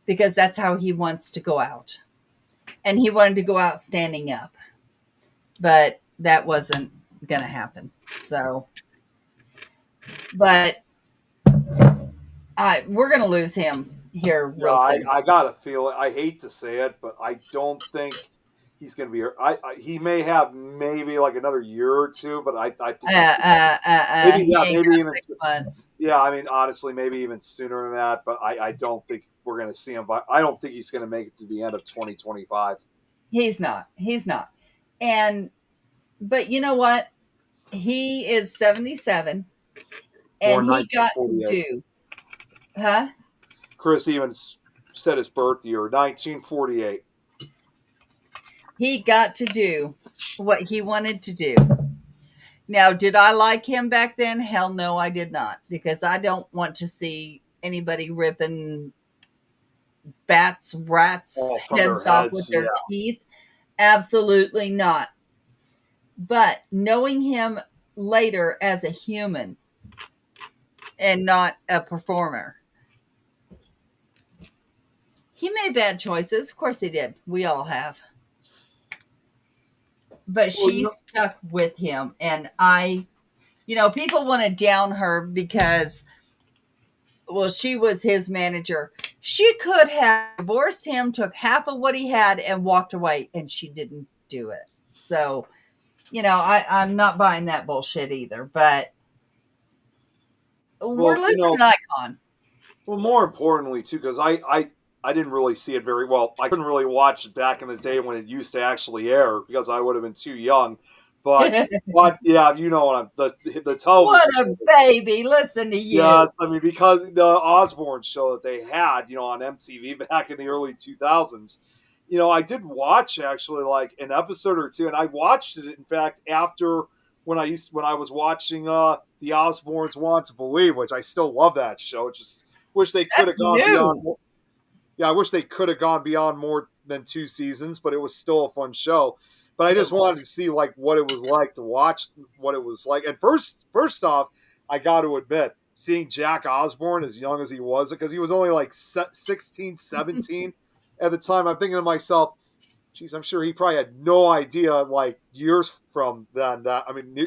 because that's how he wants to go out. And he wanted to go out standing up, but that wasn't going to happen. So, but we're going to lose him here real soon. I gotta feel it. I hate to say it, but I don't think he's going to be here. He may have maybe like another year or two, but I think maybe even 6 months. Yeah, I mean, honestly, maybe even sooner than that. But I don't think we're going to see him. But I don't think he's going to make it to the end of 2025. He's not. But you know what? He is 77, and he got to do. Huh? Chris Evans said his birth year, 1948. He got to do what he wanted to do. Now, did I like him back then? Hell no, I did not, because I don't want to see anybody ripping rats' heads off with their teeth. Absolutely not. But knowing him later as a human and not a performer, He made bad choices. Of course he did. We all have. But Well, she stuck with him. And people want to down her because, well, she was his manager. She could have divorced him, took half of what he had, and walked away. And she didn't do it. So, I'm not buying that bullshit either. But we're losing an icon. Well, more importantly, too, because I didn't really see it very well. I couldn't really watch it back in the day when it used to actually air because I would have been too young. But yeah, you know what the television. What a baby! Listen to you. Yes, I mean because the Osborne show that they had, on MTV back in the early 2000s. I did watch actually like an episode or two, and I watched it in fact after when I was watching the Osbournes Want to Believe, which I still love that show. Just wish they could have gone beyond. Yeah, I wish they could have gone beyond more than 2 seasons, but it was still a fun show. But I just wanted to see like what it was like to watch what it was like. And first off, I got to admit, seeing Jack Osbourne as young as he was, because he was only like 16, 17 at the time, I'm thinking to myself, geez, I'm sure he probably had no idea, like years from then,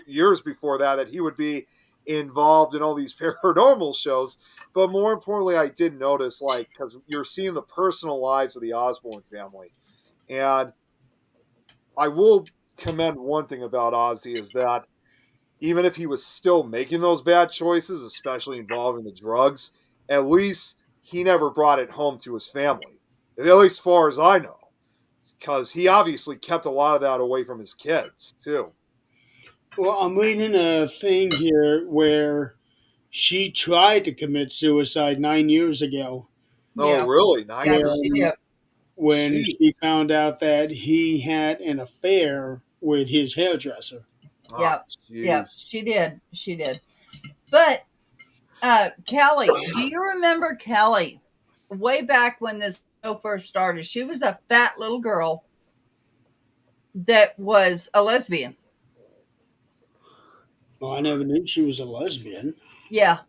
years before that he would be involved in all these paranormal shows. But more importantly, I did notice, like, because you're seeing the personal lives of the Osbourne family. And I will commend one thing about Ozzy is that even if he was still making those bad choices, especially involving the drugs, at least he never brought it home to his family, at least as far as I know, because he obviously kept a lot of that away from his kids too. Well, I'm reading a thing here where she tried to commit suicide 9 years ago. Oh, really? When she found out that he had an affair with his hairdresser. Yeah, she did. She did. But Kelly, do you remember Kelly? Way back when this show first started, she was a fat little girl that was a lesbian. Well, I never knew she was a lesbian. Yeah,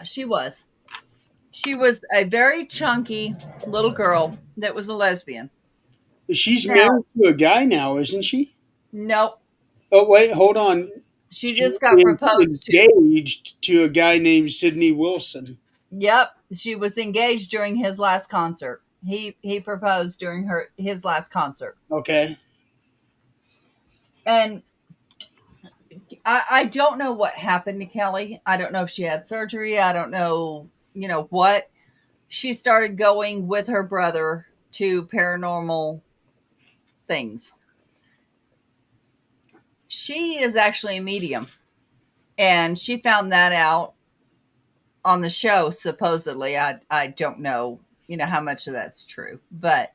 she was. She was a very chunky little girl that was a lesbian. She's married to a guy now, isn't she? Nope. Oh, wait, hold on. She just got proposed to. Engaged to a guy named Sidney Wilson. Yep, she was engaged during his last concert. He proposed during his last concert. Okay. And I don't know what happened to Kelly. I don't know if she had surgery. I don't know, what. She started going with her brother to paranormal things. She is actually a medium. And she found that out on the show, supposedly. I don't know, how much of that's true. But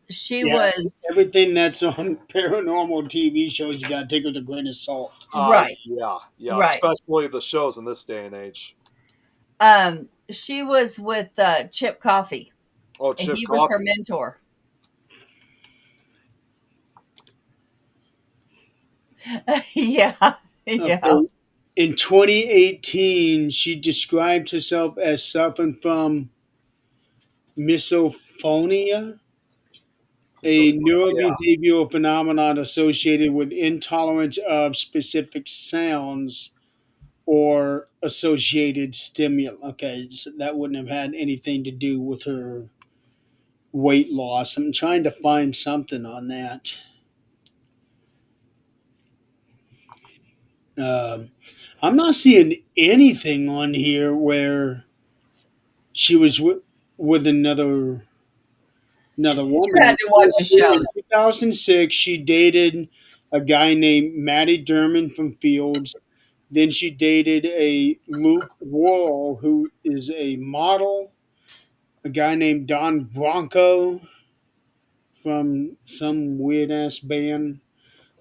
she was everything that's on paranormal TV shows. You got to take with a grain of salt, right? Yeah, right. Especially the shows in this day and age. She was with Chip Coffey. Oh, Chip he Coffey was her mentor. Yeah. Okay. In 2018, she described herself as suffering from misophonia, a neurobehavioral phenomenon associated with intolerance of specific sounds or associated stimuli. Okay, so that wouldn't have had anything to do with her weight loss. I'm trying to find something on that. I'm not seeing anything on here where she was with another woman. You had to watch the shows. In 2006, she dated a guy named Matty Derman from Fields. Then she dated a Luke Worrell, who is a model. A guy named Don Bronco from some weird ass band.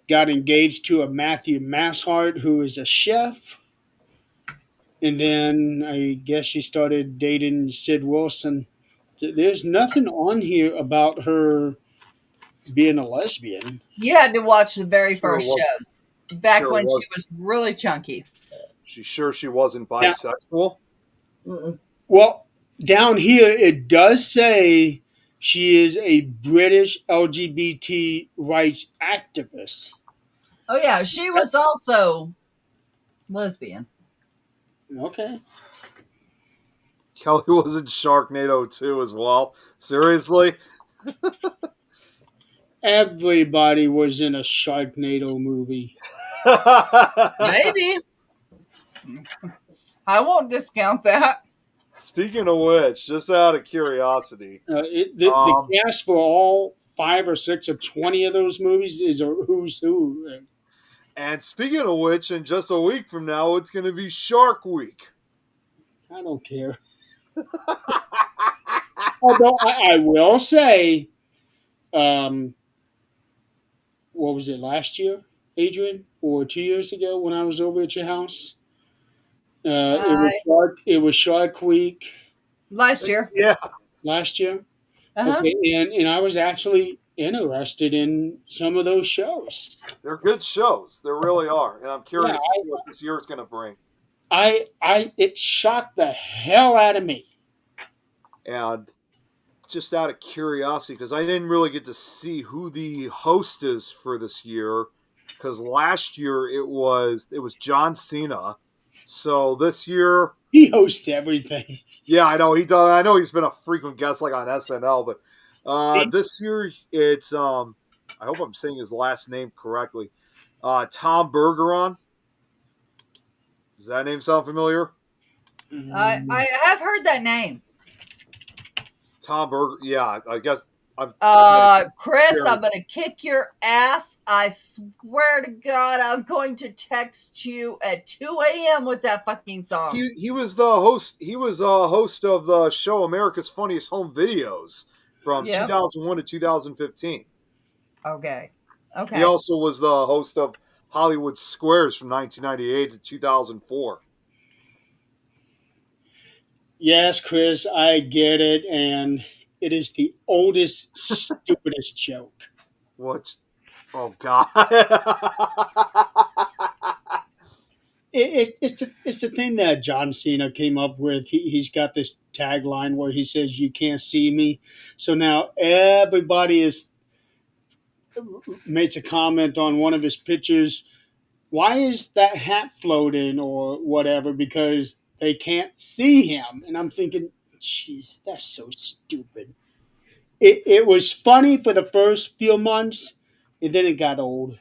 Got engaged to a Matthew Masshart, who is a chef. And then I guess she started dating Sid Wilson. There's nothing on here about her being a lesbian. You had to watch the very first shows back when she was really chunky. She sure she wasn't bisexual? Well, down here it does say she is a British LGBT rights activist. Oh yeah, she was also lesbian. Okay. Kelly was in Sharknado 2 as well. Seriously? Everybody was in a Sharknado movie. Maybe. I won't discount that. Speaking of which, just out of curiosity, The cast for all 5 or 6 or 20 of those movies is a who's who. and speaking of which, in just a week from now, it's going to be Shark Week. I don't care. Although I will say, what was it last year, Adrian, or 2 years ago when I was over at your house? It was Shark Week Last year. Yeah. last year. Uh-huh. Okay, and I was actually interested in some of those shows. They're good shows. They really are. And I'm curious Yeah, to see what this year is going to bring. it shocked the hell out of me. And just out of curiosity, because I didn't really get to see who the host is for this year, because last year it was John Cena. So this year, He hosts everything. yeah, I know he does. I know he's been a frequent guest like on SNL, but this year it's I hope I'm saying his last name correctly. Tom Bergeron. Does that name sound familiar? I have heard that name. Tom Berger. Yeah, I guess. Chris, I'm gonna kick your ass. I swear to God, I'm going to text you at 2 a.m. with that fucking song. He was the host. He was a host of the show America's Funniest Home Videos from 2001 to 2015. Okay. He also was the host of Hollywood Squares from 1998 to 2004. Yes, Chris, I get it, and it is the oldest, stupidest joke. What? Oh God! It's the thing that John Cena came up with. He's got this tagline where he says, "You can't see me," so now everybody makes a comment on one of his pictures. Why is that hat floating or whatever? Because they can't see him, and I'm thinking, jeez, that's so stupid. It was funny for the first few months, and then it got old.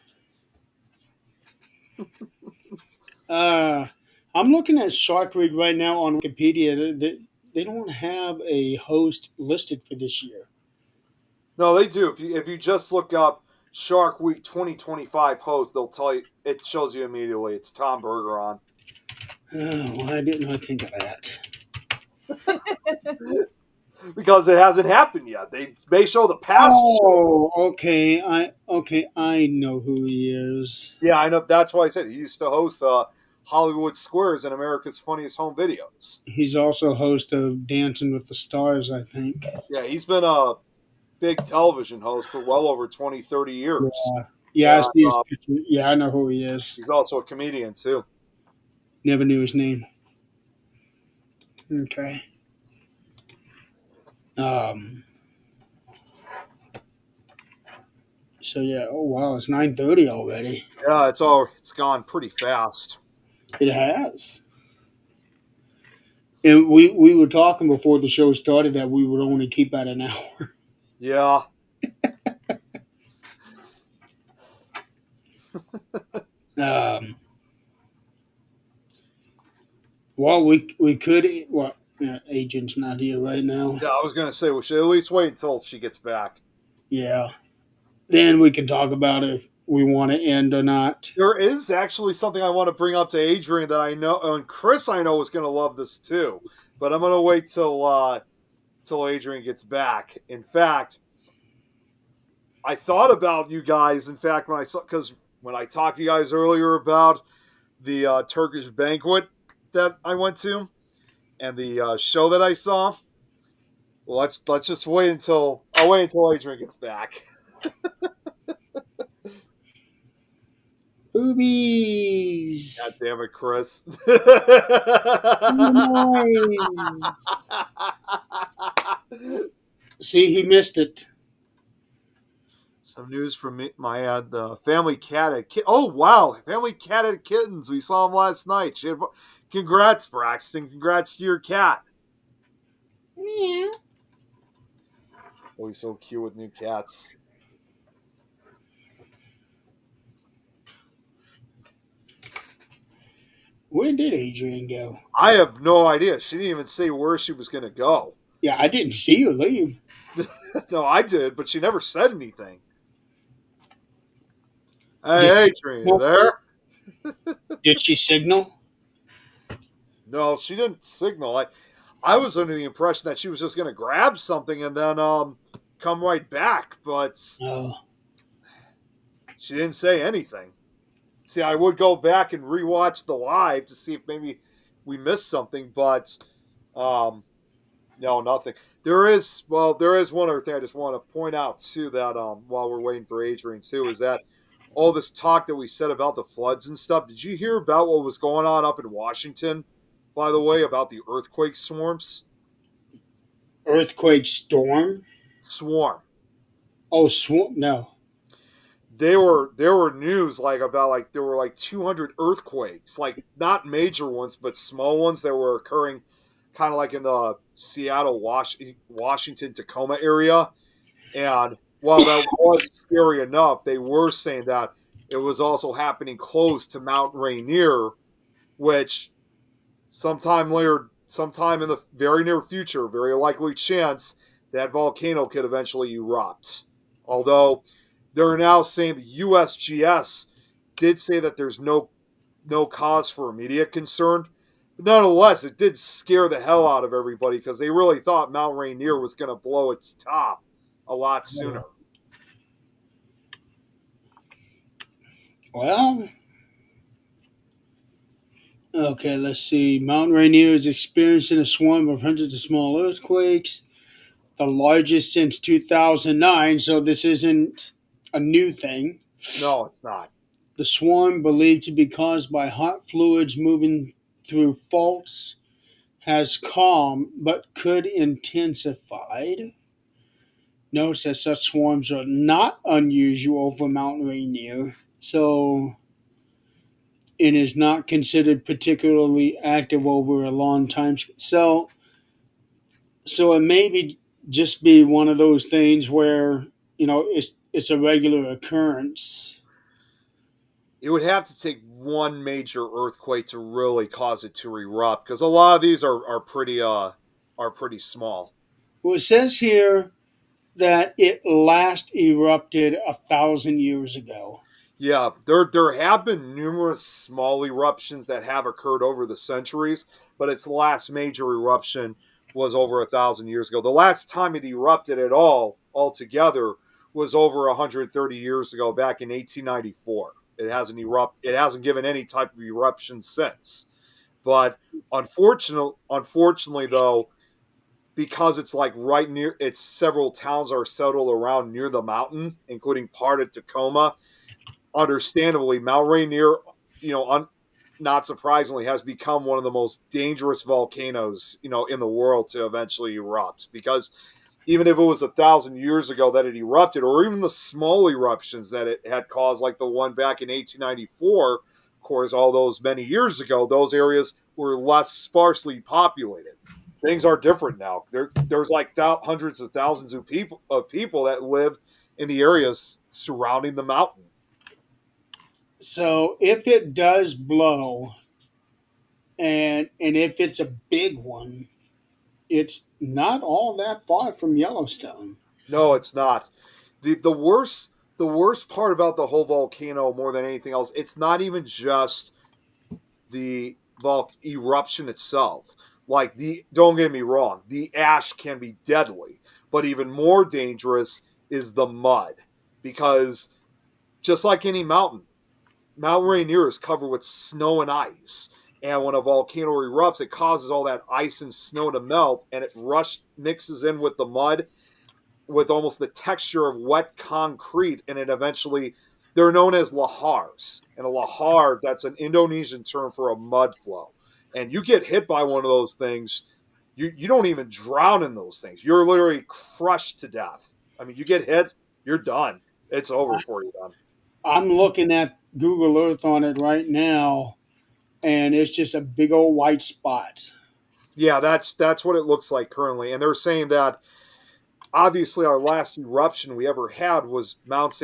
I'm looking at Shark Week right now on Wikipedia. They don't have a host listed for this year. No, they do. If you just look up Shark Week 2025 host, they'll tell you. It shows you immediately. It's Tom Bergeron. Oh, why didn't I think of that? Because it hasn't happened yet. They may show the past. Oh, okay. I know who he is. Yeah, I know. That's why I said he used to host Hollywood Squares and America's Funniest Home Videos. He's also host of Dancing with the Stars, I think. Yeah, he's been a big television host for well over 20, 30 years. Yeah, I see his picture. Yeah, I know who he is. He's also a comedian, too. Never knew his name. Okay. So yeah, oh wow, it's 9:30 already. Yeah, it's gone pretty fast. It has. And we were talking before the show started that we would only keep at an hour. Yeah. Well, we could. Well, Agent's not here right now. Yeah, I was gonna say we should at least wait until she gets back. Yeah. Then we can talk about if we want to end or not. There is actually something I want to bring up to Adrian that I know, and Chris I know is going to love this too, but I'm going to wait till Adrian gets back. In fact, I thought about you guys. In fact, when I talked to you guys earlier about the Turkish banquet that I went to and the show that I saw, well, let's just wait until Adrian gets back. Boobies. God damn it, Chris. Noise. See, he missed it. Some news from my the family cat at oh wow, family cat at kittens. We saw him last night. Congrats, Braxton. Congrats to your cat. Yeah. Always so cute with new cats. Where did Adrian go? I have no idea. She didn't even say where she was going to go. Yeah, I didn't see her leave. No, I did, but she never said anything. Hey, Adrian, you there? Did she signal? No, she didn't signal. I was under the impression that she was just going to grab something and then come right back, but Oh. she didn't say anything. See, I would go back and rewatch the live to see if maybe we missed something, but no, nothing. There is one other thing I just want to point out too, that while we're waiting for Adrian too, is that all this talk that we said about the floods and stuff. Did you hear about what was going on up in Washington, by the way, about the earthquake swarms? Earthquake storm? Swarm. Oh, swarm? No. There were news about there were 200 earthquakes, like not major ones, but small ones that were occurring kind of like in the Seattle, Washington, Tacoma area. And while that was scary enough, they were saying that it was also happening close to Mount Rainier, which sometime in the very near future, very likely chance that volcano could eventually erupt. Although they're now saying the USGS did say that there's no cause for immediate concern. But nonetheless, it did scare the hell out of everybody because they really thought Mount Rainier was going to blow its top a lot sooner. Well, okay, let's see. Mount Rainier is experiencing a swarm of hundreds of small earthquakes, the largest since 2009, so this isn't a new thing. No, it's not. The swarm, believed to be caused by hot fluids moving through faults, has calmed but could intensify. Notice that such swarms are not unusual for Mount Rainier, so it is not considered particularly active over a long time. So it may just be one of those things where it's a regular occurrence. It would have to take one major earthquake to really cause it to erupt because a lot of these are pretty small. Well, it says here that it last erupted 1,000 years ago. Yeah, there have been numerous small eruptions that have occurred over the centuries, but its last major eruption was over 1,000 years ago. The last time it erupted at all altogether was over 130 years ago, back in 1894. It hasn't given any type of eruption since. But unfortunately though, because it's it's several towns are settled around near the mountain, including part of Tacoma. Understandably, Mount Rainier, not surprisingly, has become one of the most dangerous volcanoes, in the world to eventually erupt. Because even if it was 1,000 years ago that it erupted, or even the small eruptions that it had caused, like the one back in 1894, of course, all those many years ago, those areas were less sparsely populated. Things are different now. There's hundreds of thousands of people that live in the areas surrounding the mountain. So if it does blow, and if it's a big one, it's not all that far from Yellowstone. No, it's not. The worst part about the whole volcano, more than anything else, it's not even just the eruption itself. Don't get me wrong, the ash can be deadly, but even more dangerous is the mud, because just like any mountain, Mount Rainier is covered with snow and ice. And when a volcano erupts, it causes all that ice and snow to melt, and it mixes in with the mud with almost the texture of wet concrete, and it eventually They're known as lahars. And a lahar, that's an Indonesian term for a mud flow. And you get hit by one of those things, you don't even drown in those things. You're literally crushed to death. I mean, you get hit, you're done. It's over for you then. I'm looking at Google Earth on it right now, and it's just a big old white spot. Yeah, that's what it looks like currently. And they're saying that obviously our last eruption we ever had was Mount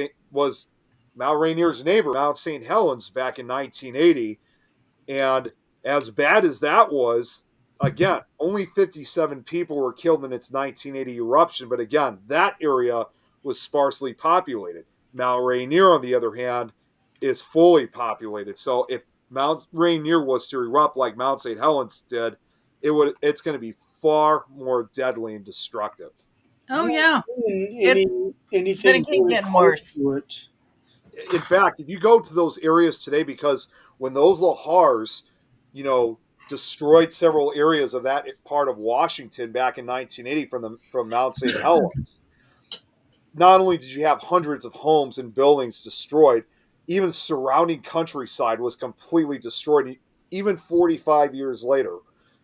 Rainier's neighbor, Mount St. Helens, back in 1980. And as bad as that was, again, only 57 people were killed in its 1980 eruption. But again, that area was sparsely populated. Mount Rainier, on the other hand, is fully populated. So if Mount Rainier was to erupt like Mount St. Helens did, it's going to be far more deadly and destructive. Oh yeah, Any, gonna anything keep really getting close worse. to it. In fact, if you go to those areas today, because when those lahars, destroyed several areas of that part of Washington back in 1980 from Mount St. Helens, not only did you have hundreds of homes and buildings destroyed, even surrounding countryside was completely destroyed. Even 45 years later,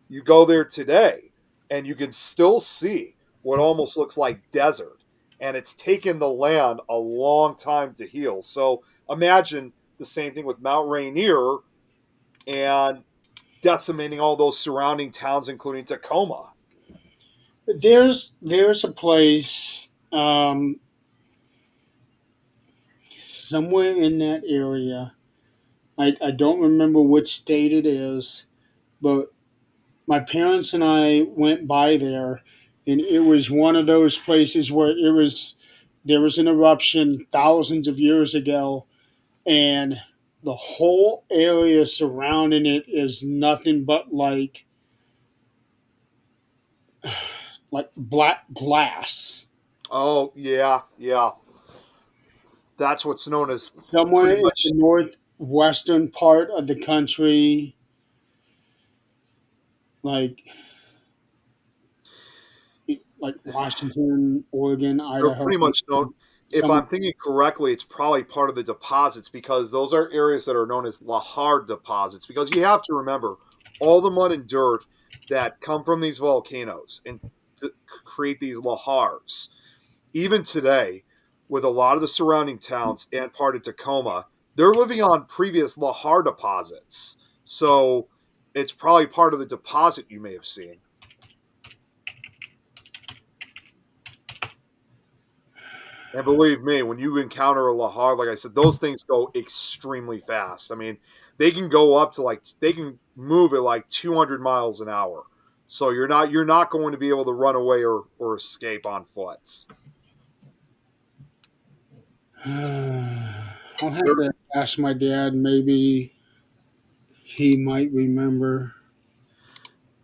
you go there today, and you can still see what almost looks like desert. And it's taken the land a long time to heal. So imagine the same thing with Mount Rainier and decimating all those surrounding towns, including Tacoma. There's a place somewhere in that area. I don't remember which state it is, but my parents and I went by there, and it was one of those places where there was an eruption thousands of years ago, and the whole area surrounding it is nothing but like black glass. Oh, yeah, yeah. That's what's known as Somewhere pretty in much. the northwestern part of the country, like like Washington, Oregon, They're Idaho, pretty much known. If some I'm thinking correctly, it's probably part of the deposits because those are areas that are known as lahar deposits. Because you have to remember all the mud and dirt that come from these volcanoes and to create these lahars. Even today, with a lot of the surrounding towns and part of Tacoma, they're living on previous lahar deposits. So it's probably part of the deposit you may have seen. And believe me, when you encounter a lahar, like I said, those things go extremely fast. I mean, they can go up to they can move at like 200 miles an hour. So you're not going to be able to run away or escape on foot. I'll have to ask my dad. Maybe he might remember.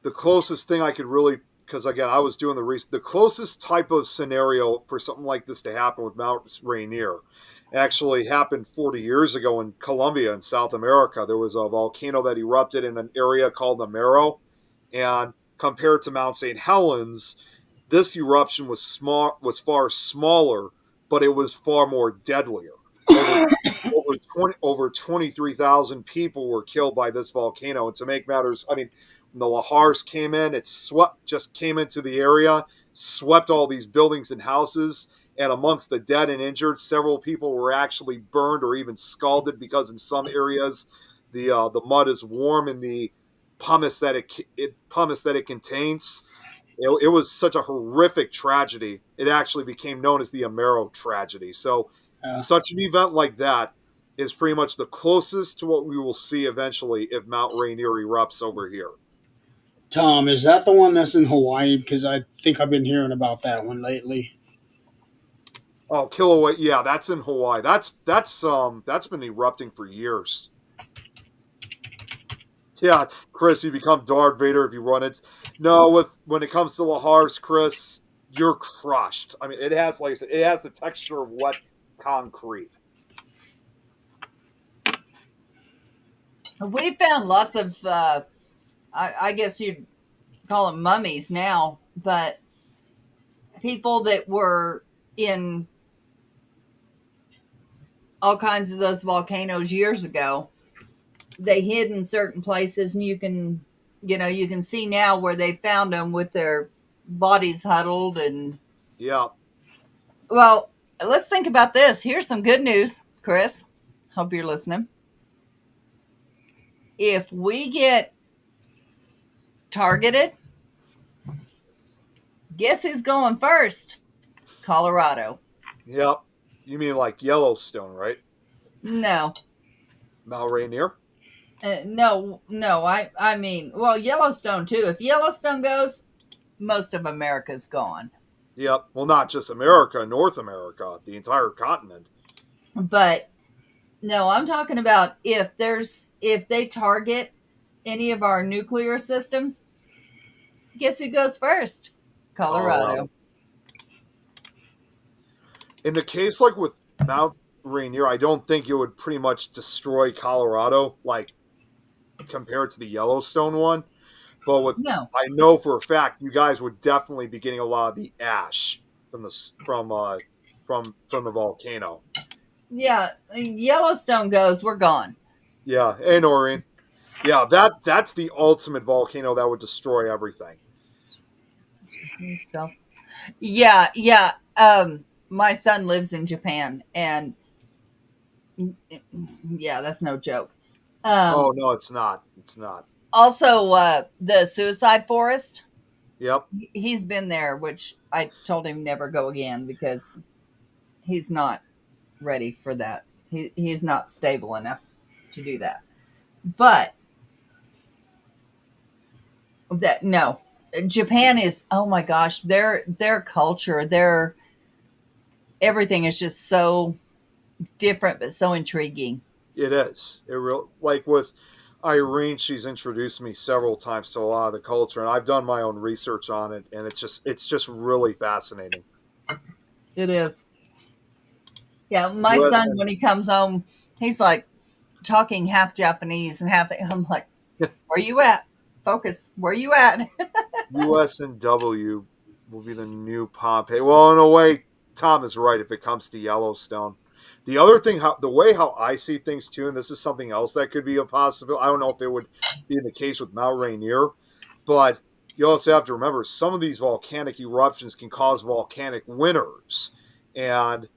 The closest thing I could really, because again, I was doing the research, the closest type of scenario for something like this to happen with Mount Rainier actually happened 40 years ago in Colombia in South America. There was a volcano that erupted in an area called Namero, and compared to Mount St. Helens, this eruption was far smaller, but it was far more deadlier. Over 23,000 people were killed by this volcano. And to make matters, I mean, when the lahars came in, just came into the area, swept all these buildings and houses, and amongst the dead and injured, several people were actually burned or even scalded because in some areas the mud is warm in the pumice that it contains. It was such a horrific tragedy. It actually became known as the Amero tragedy. So, Uh, such an event like that is pretty much the closest to what we will see eventually if Mount Rainier erupts over here. Tom, is that the one that's in Hawaii? Because I think I've been hearing about that one lately. Oh, Kilauea, yeah, that's in Hawaii. That's been erupting for years. Yeah, Chris, you become Darth Vader if you run it. No, when it comes to lahars, Chris, you're crushed. I mean, it has, like I said, it has the texture of wet concrete. We found lots of, I guess you'd call them mummies now, but people that were in all kinds of those volcanoes years ago. They hid in certain places, and you can see now where they found them with their bodies huddled. And Yeah. well, let's think about this. Here's some good news, Chris. Hope you're listening. If we get targeted, guess who's going first? Colorado. Yep. You mean like Yellowstone, right? No, Mount Rainier? no. I mean, well, Yellowstone too. If Yellowstone goes, most of America's gone. Yep. Well, not just America, North America, the entire continent. But no, I'm talking about if they target any of our nuclear systems, guess who goes first? Colorado. In the case like with Mount Rainier, I don't think it would pretty much destroy Colorado, like compared to the Yellowstone one. But with No. I know for a fact you guys would definitely be getting a lot of the ash from the volcano. Yeah, Yellowstone goes, we're gone. Yeah, hey Noreen. Yeah, that's the ultimate volcano that would destroy everything. So, yeah. My son lives in Japan, and yeah, that's no joke. Oh no, it's not. It's not. Also, the suicide forest. Yep. He's been there, which I told him never go again because he's not ready for that. He's not stable enough to do that. But that no, Japan is, oh my gosh, their culture, their everything is just so different but so intriguing. It is. It real like with Irene, she's introduced me several times to a lot of the culture, and I've done my own research on it, and it's just really fascinating. It is. Yeah, my US son, and when he comes home, he's like talking half Japanese and half. I'm like, where you at? Focus. Where you at? US and W will be the new Pompeii. Well, in a way, Tom is right if it comes to Yellowstone. The other thing, the way how I see things too, and this is something else that could be a possibility. I don't know if it would be in the case with Mount Rainier, but you also have to remember some of these volcanic eruptions can cause volcanic winters, and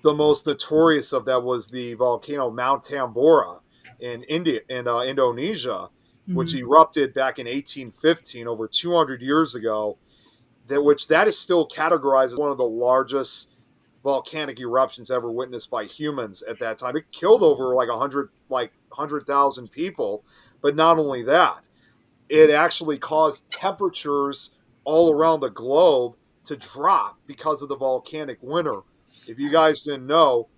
the most notorious of that was the volcano Mount Tambora in Indonesia, which Mhm. erupted back in 1815, over 200 years ago. That is still categorized as one of the largest volcanic eruptions ever witnessed by humans at that time. It killed over like 100,000 people, but not only that, it actually caused temperatures all around the globe to drop because of the volcanic winter. If you guys didn't know,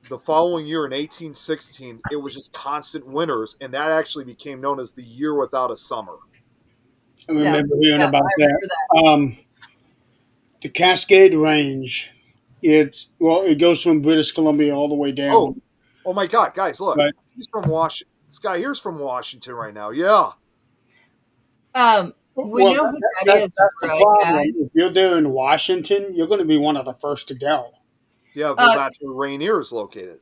the following year in 1816, it was just constant winters, and that actually became known as the year without a summer. I Yeah, remember hearing yeah, about I that. remember that. The Cascade Range. It goes from British Columbia all the way Oh, down. oh my God, guys, look, But he's from Washington. This guy here's from Washington right now. Yeah, We well, know who that is, that's the right, problem. guys? If you're there in Washington, you're going to be one of the first to go. yeah. Well, Uh, that's where Rainier is located.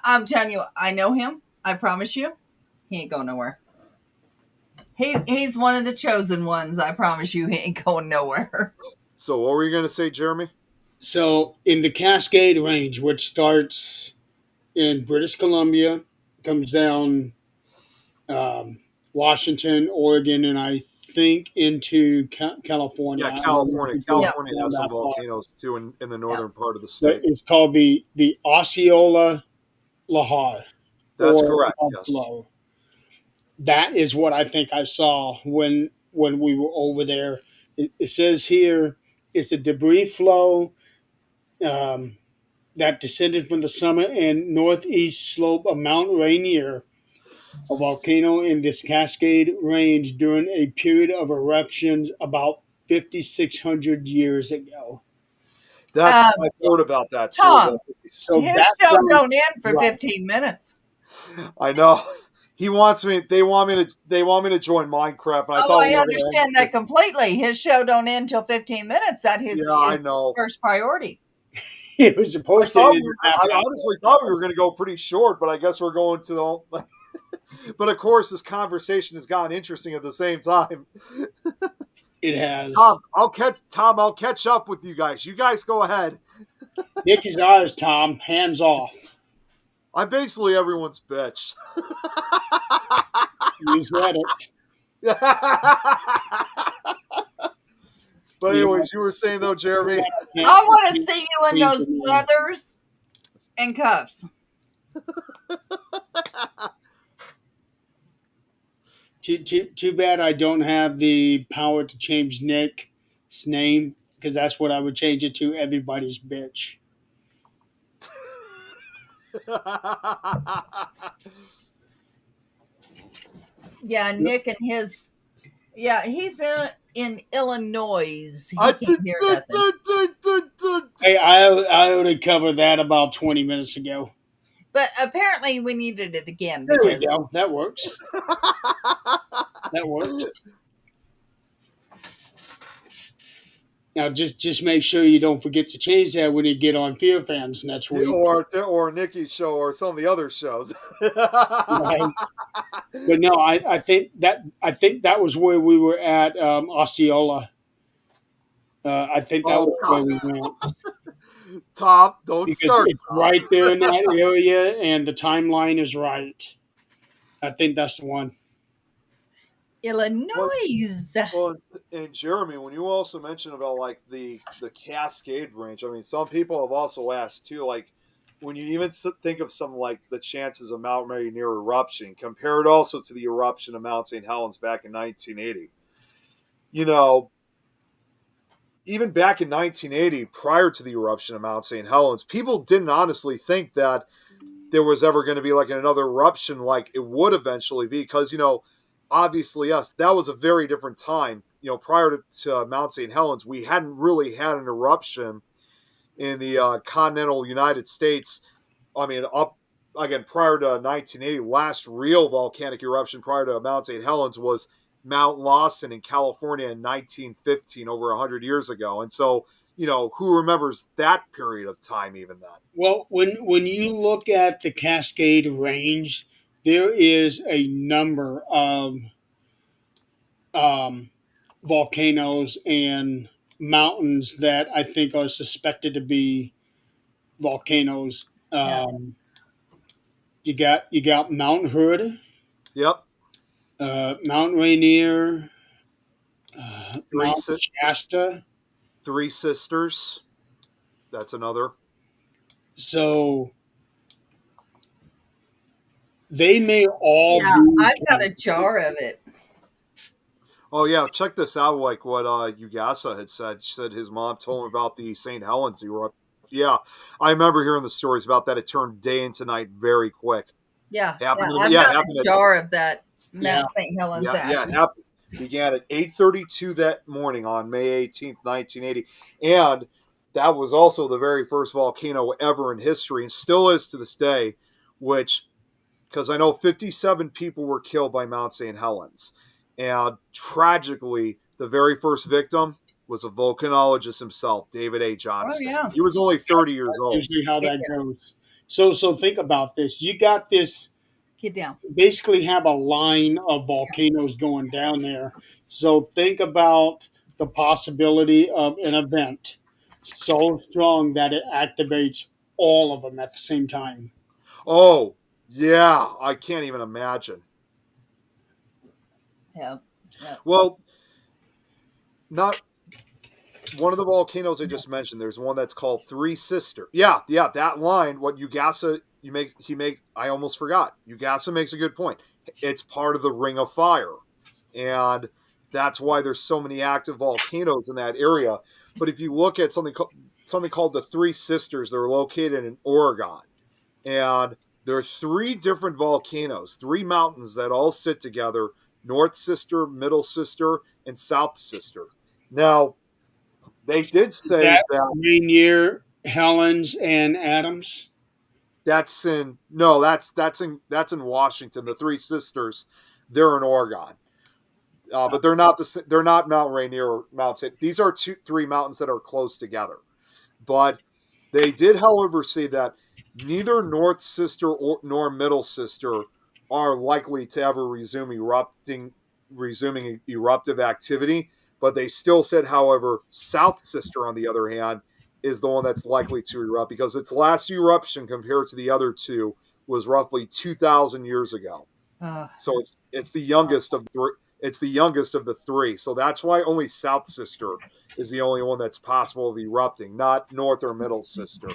I'm telling you, I know him. I promise you, he ain't going nowhere. He's one of the chosen ones. I promise you, he ain't going nowhere. So, what were you going to say, Jeremy? So, in the Cascade Range, which starts in British Columbia, comes down Washington, Oregon, and I think into California. Yeah, I don't know if California. it goes Yeah, California down has some that far. volcanoes too in the yeah. northern part of the But state. it's called the Osceola Lahar That's or correct. Yes. flow. That is what I think I saw when we were over there. It says here it's a debris flow um, that descended from the summit and northeast slope of Mount Rainier, a volcano in this Cascade Range during a period of eruptions about 5,600 years ago. That's Um, I've heard about that too. Tom, So his that show sounds don't end for right. 15 minutes. I know. He wants me. They want me to join Minecraft, and I Oh, thought I we were going to end. understand that completely. His show don't end till 15 minutes. That Yeah, I his know. first priority. It was supposed to end a half I hour. honestly thought we were going to go pretty short, but I guess we're going to the. But of course, this conversation has gotten interesting at the same time. It has. I'll catch up with you guys. You guys go ahead. Nick is ours, Tom. Hands off. I'm basically everyone's bitch. You said it. But anyways, you were saying though, Jeremy. I want to see you in those leathers and cuffs. Too bad I don't have the power to change Nick's name, because that's what I would change it to. Everybody's bitch. Yeah, Nick and his. Yeah, he's in Illinois. He I can't hear nothing. Hey, I already covered that about 20 minutes ago. But apparently we needed it again. There we because- go. That works. That works. Now, just make sure you don't forget to change that when you get on Fear Fans next week. or Nikki's show or some of the other shows. Right. But no, I think that was where we were at Osceola. I think that was where we went. Tom, don't Because start. it's right there in that area, and the timeline is right. I think that's the one. Illinois. Well, and Jeremy, when you also mentioned about like the Cascade Range, I mean, some people have also asked too, like when you even think of some like the chances of Mount Rainier eruption, compared also to the eruption of Mount St. Helens back in 1980. You know, even back in 1980, prior to the eruption of Mount St. Helens, people didn't honestly think that there was ever going to be like another eruption like it would eventually be, because, you know, obviously, yes, that was a very different time. You know, prior to Mount St. Helens, we hadn't really had an eruption in the continental United States. I mean, up again, prior to 1980, last real volcanic eruption prior to Mount St. Helens was Mount Lawson in California in 1915, over 100 years ago. And so, you know, who remembers that period of time even then? Well, when you look at the Cascade Range, there is a number of volcanoes and mountains that I think are suspected to be volcanoes. Yeah. You got Mount Hood, Yep. Mount Rainier, Three Mount si- Shasta. Three Sisters. That's another. So they may all Yeah, be. I've got a jar of it. Oh yeah, check this out. Like what Ugasa had said. She said his mom told him about the St. Helens eruption. Yeah, I remember hearing the stories about that. It turned day into night very quick. Yeah, Happened I've yeah, got happened a at- jar of that Yeah. Mount St. Helens Yeah, ash. it happened. Began at 8:32 that morning on May 18th, 1980, and that was also the very first volcano ever in history, and still is to this day. Which, because I know 57 people were killed by Mount St. Helens, and tragically, the very first victim was a volcanologist himself, David A. Johnston. Oh, yeah. He was only 30 years old. Usually how that goes. So think about this. You got this. Get down. Basically have a line of volcanoes going down there. So think about the possibility of an event so strong that it activates all of them at the same time. Oh, yeah, I can't even imagine. Yeah. Well, not one of the volcanoes I just mentioned. There's one that's called Three Sister. Yeah, that line. What Ugasa he makes. I almost forgot. Ugasa makes a good point. It's part of the Ring of Fire, and that's why there's so many active volcanoes in that area. But if you look at something called the Three Sisters, they're located in Oregon, and there are three different volcanoes, three mountains that all sit together: North Sister, Middle Sister, and South Sister. Now, they did say that Rainier, Helens, and Adams. that's in Washington. The Three Sisters, they're in Oregon, but they're not Mount Rainier or Mount St. These are three mountains that are close together. But They did, however, say that neither North Sister nor Middle Sister are likely to ever resuming eruptive activity. But they still said, however, South Sister, on the other hand, is the one that's likely to erupt because its last eruption compared to the other two was roughly 2,000 years ago. So it's the youngest of it's the youngest of the three. So that's why only South Sister is the only one that's possible of erupting, not North or Middle Sister.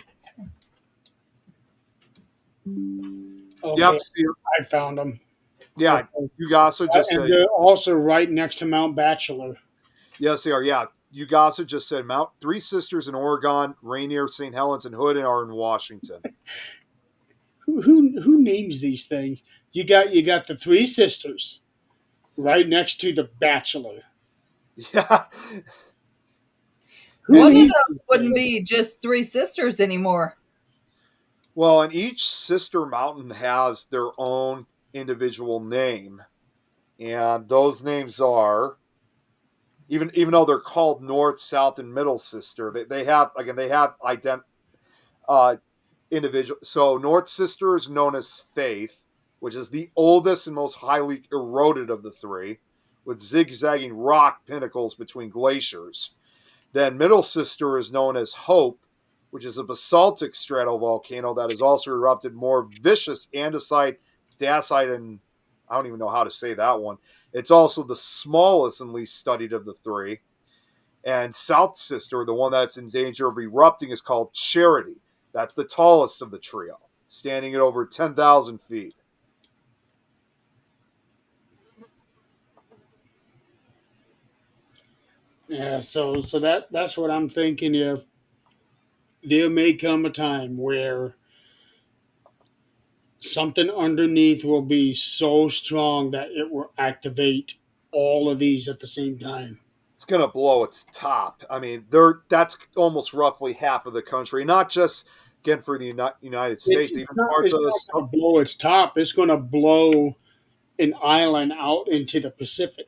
Okay, Yep. See, I found them. yeah, Okay. Ugasa just And said, they're also right next to Mount Bachelor. yes, they are. Yeah, Ugasa just said Mount Three Sisters in Oregon, Rainier, St. Helens, and Hood are in Washington. Who names these things? You got the Three Sisters right next to the Bachelor. Yeah. Who One of names those these wouldn't things? be just three sisters anymore. Well, and each sister mountain has their own individual name, and those names are even though they're called North, South, and Middle Sister, they have again they have uh, individual. So North Sister is known as Faith, which is the oldest and most highly eroded of the three, with zigzagging rock pinnacles between glaciers. Then Middle Sister is known as Hope, which is a basaltic stratovolcano that has also erupted more vicious andesite, dacite, and I don't even know how to say that one. It's also the smallest and least studied of the three. And South Sister, the one that's in danger of erupting, is called Charity. That's the tallest of the trio, standing at over 10,000 feet. Yeah, so that's what I'm thinking. If there may come a time where something underneath will be so strong that it will activate all of these at the same time. It's going to blow its top. I mean, that's almost roughly half of the country, not just again for the United It's States, even not parts it's of not the going to blow its top. It's going to blow an island out into the Pacific.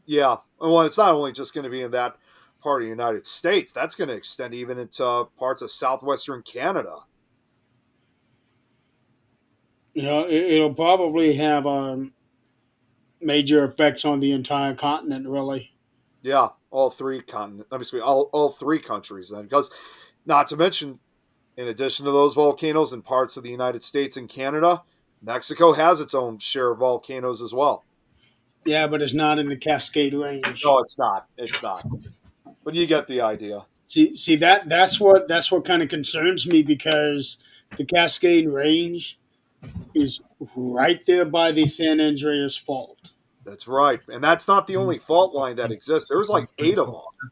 yeah. Well, it's not only just going to be in that part of the United States. That's going to extend even into parts of southwestern Canada. It'll probably have major effects on the entire continent. Really. Yeah, all three continents. I mean, all three countries then, because not to mention, in addition to those volcanoes in parts of the United States and Canada, Mexico has its own share of volcanoes as well. Yeah, but it's not in the Cascade Range. No, it's not. It's not. But you get the idea. See that's what kind of concerns me because the Cascade Range is right there by the San Andreas Fault. That's right. And that's not the only fault line that exists. There's like 8 of them.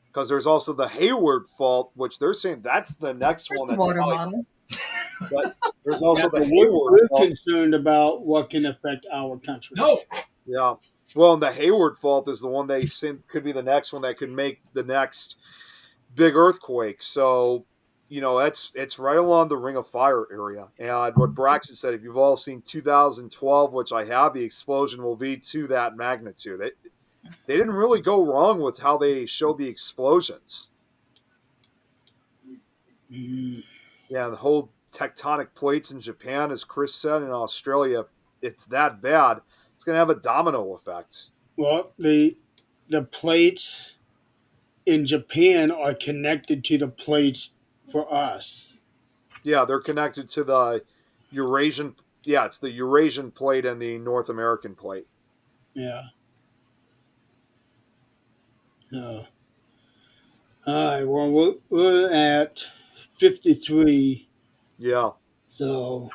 Because there's also the Hayward Fault, which they're saying that's the next There's one the that's water probably. model. But there's also Yeah, the but Hayward we're Fault. concerned about what can affect our country. No. Yeah. Well, and the Hayward Fault is the one they think could be the next one that could make the next big earthquake. So, it's right along the Ring of Fire area. And what Braxton said, if you've all seen 2012, which I have, the explosion will be to that magnitude. They didn't really go wrong with how they showed the explosions. Mm. Yeah, the whole tectonic plates in Japan, as Chris said, in Australia, it's that bad. It's going to have a domino effect. Well, the plates in Japan are connected to the plates for us. Yeah, they're connected to the Eurasian. Yeah, it's the Eurasian plate and the North American plate. Yeah. No. All right. Well, we're at 53. Yeah. So.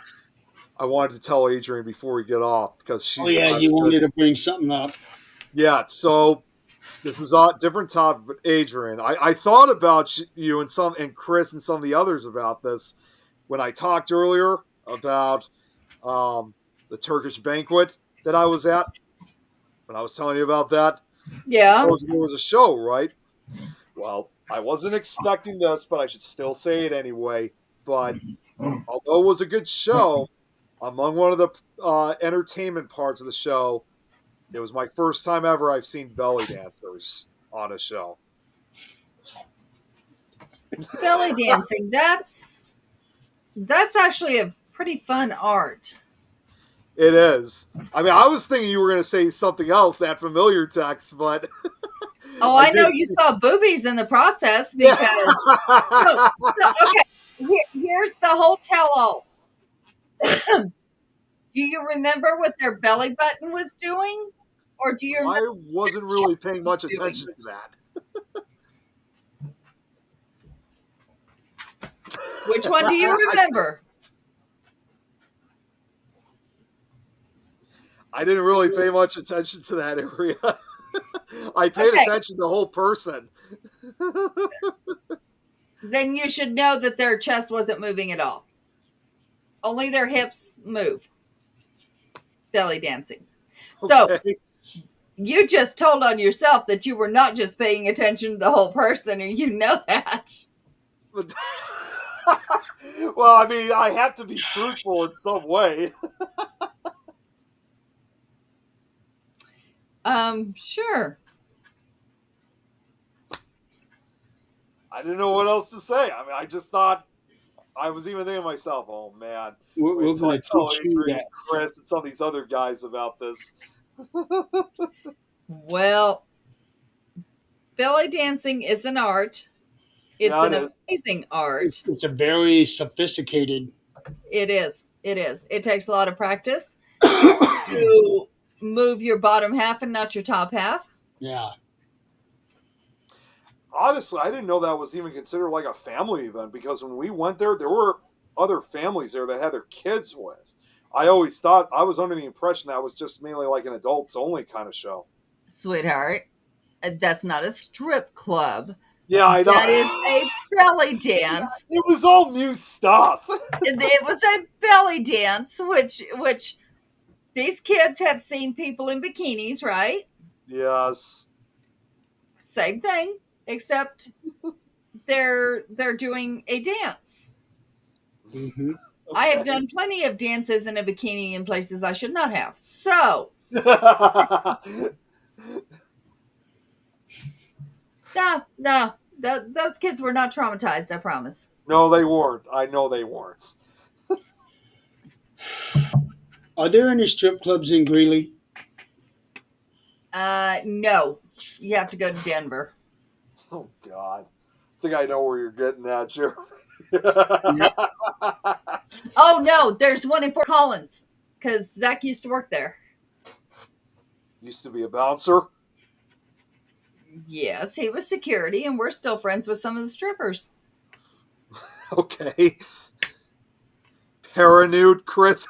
I wanted to tell Adrian before we get off because she's. Oh yeah, you wanted to bring something up. Yeah. So this is a different topic, but Adrian, I thought about you and Chris and some of the others about this when I talked earlier about the Turkish banquet that I was at. When I was telling you about that, Yeah. there was a show, right? Well, I wasn't expecting this, but I should still say it anyway. But although it was a good show, among one of the entertainment parts of the show, it was my first time ever I've seen belly dancers on a show. Belly dancing. That's actually a pretty fun art. It is. I mean, I was thinking you were going to say something else, that familiar text, but Oh, I know you saw boobies in the process Yeah. because okay. Here's the whole tell-all. Do you remember what their belly button was doing, or do you remember I wasn't really paying much doing? attention to that. Which one do you remember? I didn't really pay much attention to that area. I paid attention to the whole person. Then you should know that their chest wasn't moving at all. Only their hips move. Belly dancing. So Okay. you just told on yourself that you were not just paying attention to the whole person, and you know that. But- well, I mean, I have to be truthful in some way. Sure. I didn't know what else to say. I mean, I just thought, I was even thinking to myself, oh man, We're wait till I going to tell teach you Adrian, that. Chris, and some of these other guys about this. Well, belly dancing is an art. It's Yeah, an it is. amazing art. It's a very sophisticated. It is. It is. It takes a lot of practice to move your bottom half and not your top half. Yeah. Honestly, I didn't know that was even considered like a family event, because when we went there, there were other families there that had their kids with. I always thought, I was under the impression that was just mainly like an adults only kind of show. Sweetheart, that's not a strip club. Yeah, I know. That is a belly dance. It was all new stuff. It was a belly dance, which these kids have seen people in bikinis, right? Yes. Same thing, except they're doing a dance. Mm-hmm. I have done plenty of dances in a bikini in places I should not have. So, no, those kids were not traumatized, I promise. No, they weren't. I know they weren't. Are there any strip clubs in Greeley? No, you have to go to Denver. Oh, God. I think I know where you're getting at, Jeremy. Oh, no, there's one in Fort Collins because Zach used to work there. Used to be a bouncer. Yes, he was security, and we're still friends with some of the strippers. Okay. Paranude Chris.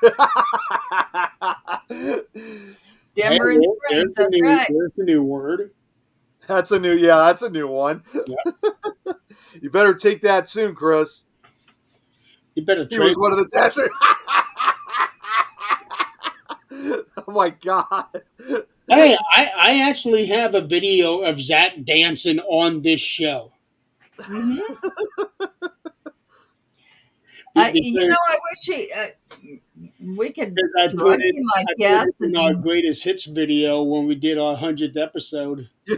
Denver and Springs, that's right. There's a new word. That's a new one. Yeah. You better take that soon, Chris. You better He was trade. one of the dancers. Oh my God. Hey, I actually have a video of Zach dancing on this show. Mm-hmm. Because I wish we could I drug put it, him, I I guess. put it in our greatest hits video when we did our 100th episode. Yeah.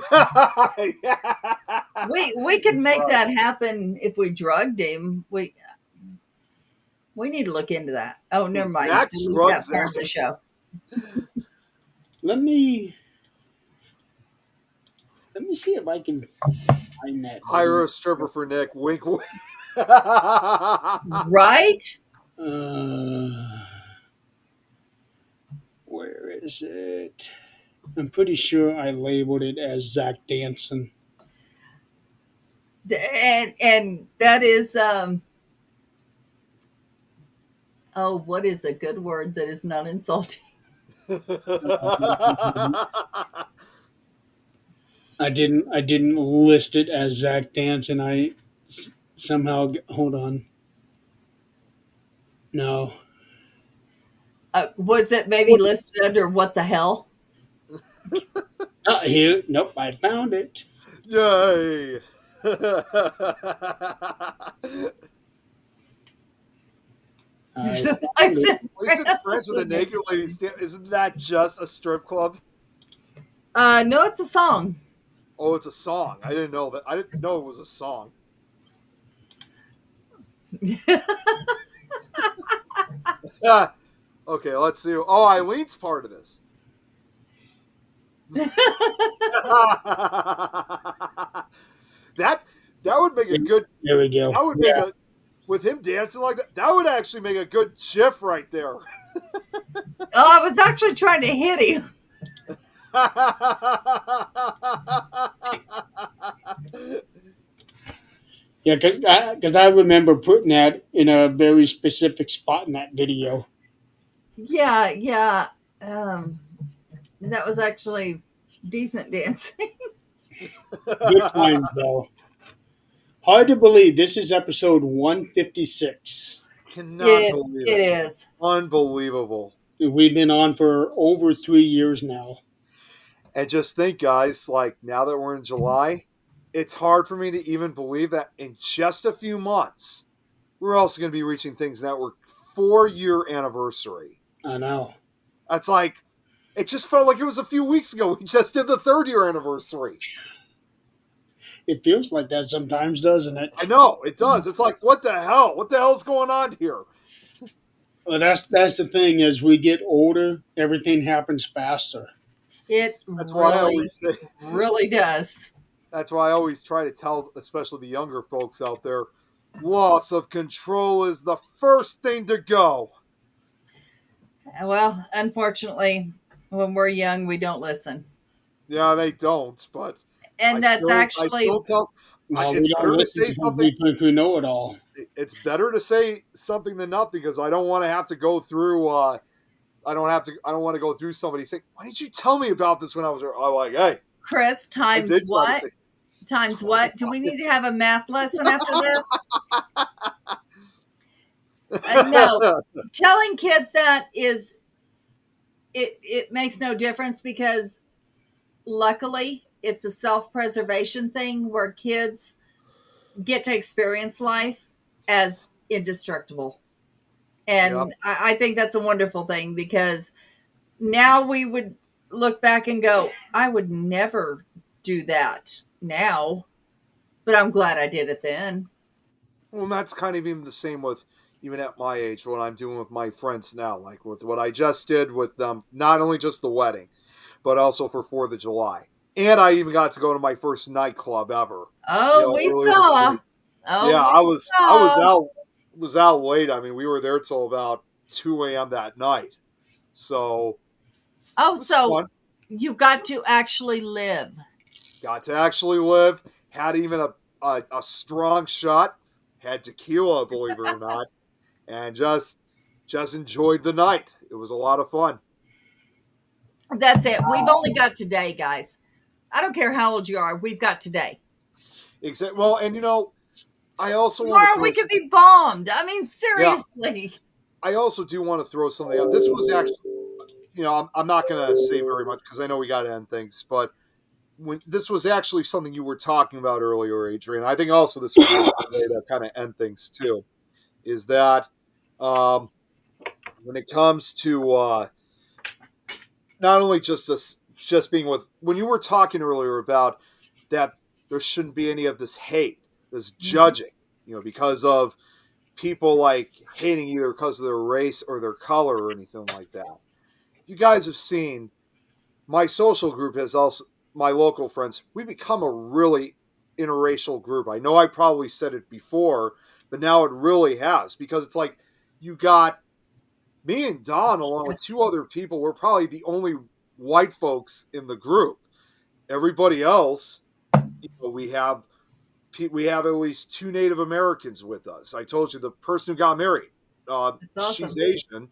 We could That's make right. that happen if we drugged him. We need to look into that. Oh, never mind. Zach Delete drugged that part of Zach. the show. Let me see if I can find that. Hire a stripper for Nick. Wink, wink. Right? Where is it? I'm pretty sure I labeled it as Zach dancing. And that is oh, what is a good word that is not insulting? I didn't list it as Zach dancing. I somehow hold on. No. Was it maybe listed under what the hell? Here. Nope. I found it. Yay. There's a place in Wasn't France Friends with the with me. Naked Ladies? Isn't that just a strip club? No, it's a song. Oh, it's a song. I didn't know that. I didn't know it was a song. Okay, let's see. Oh, Eileen's part of this. that that would make a good. There we go. That would make a with him dancing like that. That would actually make a good GIF right there. Oh, I was actually trying to hit him. Yeah, because I remember putting that in a very specific spot in that video. Yeah, yeah. That was actually decent dancing. Good times, though. Hard to believe this is episode 156. Cannot it believe it it. is. Unbelievable. We've been on for over 3 years now. And just think, guys, like now that we're in July, it's hard for me to even believe that in just a few months, we're also going to be reaching Things Network 4-year anniversary. I know. That's like, it just felt like it was a few weeks ago. We just did the 3rd-year anniversary. It feels like that sometimes, doesn't it? I know, it does. It's like, what the hell? What the hell's going on here? Well, that's the thing. As we get older, everything happens faster. It That's why I really, always say, really does. that's why I always try to tell, especially the younger folks out there, loss of control is the first thing to go. Well, unfortunately, when we're young, we don't listen. Yeah, they don't, but And that's I actually still tell. No, It's we don't better to listen say because something. we think we know it all. It's better to say something than nothing because I don't want to have to go through. I don't want to go through somebody saying, "Why didn't you tell me about this when I was?" I'm like, "Hey, Chris I times did try to what? say." Times what? Do we need to have a math lesson after this? No. Telling kids that is it makes no difference because luckily it's a self-preservation thing where kids get to experience life as indestructible. And Yep. I think that's a wonderful thing because now we would look back and go, I would never do that now, but I'm glad I did it then. Well, and that's kind of even the same with even at my age, what I'm doing with my friends now, like with what I just did with them, not only just the wedding, but also for 4th of July. And I even got to go to my first nightclub ever. Oh, we earlier this saw. week. Oh, Yeah, we I was saw. out late. I mean, we were there till about 2 a.m. that night. So Oh, it was so fun. you got to actually live. Got to actually live. Had even a strong shot. Had tequila, believe it or not, and just enjoyed the night. It was a lot of fun. That's it. We've only got today, guys. I don't care how old you are. We've got today. Well, and I also want to Tomorrow throw. we could be bombed. I mean, Yeah, seriously. I also do want to throw something out. This was actually, I'm not going to say very much because I know we got to end things, but when this was actually something you were talking about earlier, Adrian, I think also this would be a good way to kind of end things too, is that when it comes to not only just being with, when you were talking earlier about that there shouldn't be any of this hate, this judging, because of people like hating either because of their race or their color or anything like that. You guys have seen my social group has also, my local friends, we become a really interracial group. I know I probably said it before, but now it really has because it's like you got me and Don along with 2 other people. We're probably the only white folks in the group. Everybody else, we have at least 2 Native Americans with us. I told you the person who got married, It's awesome. she's Asian,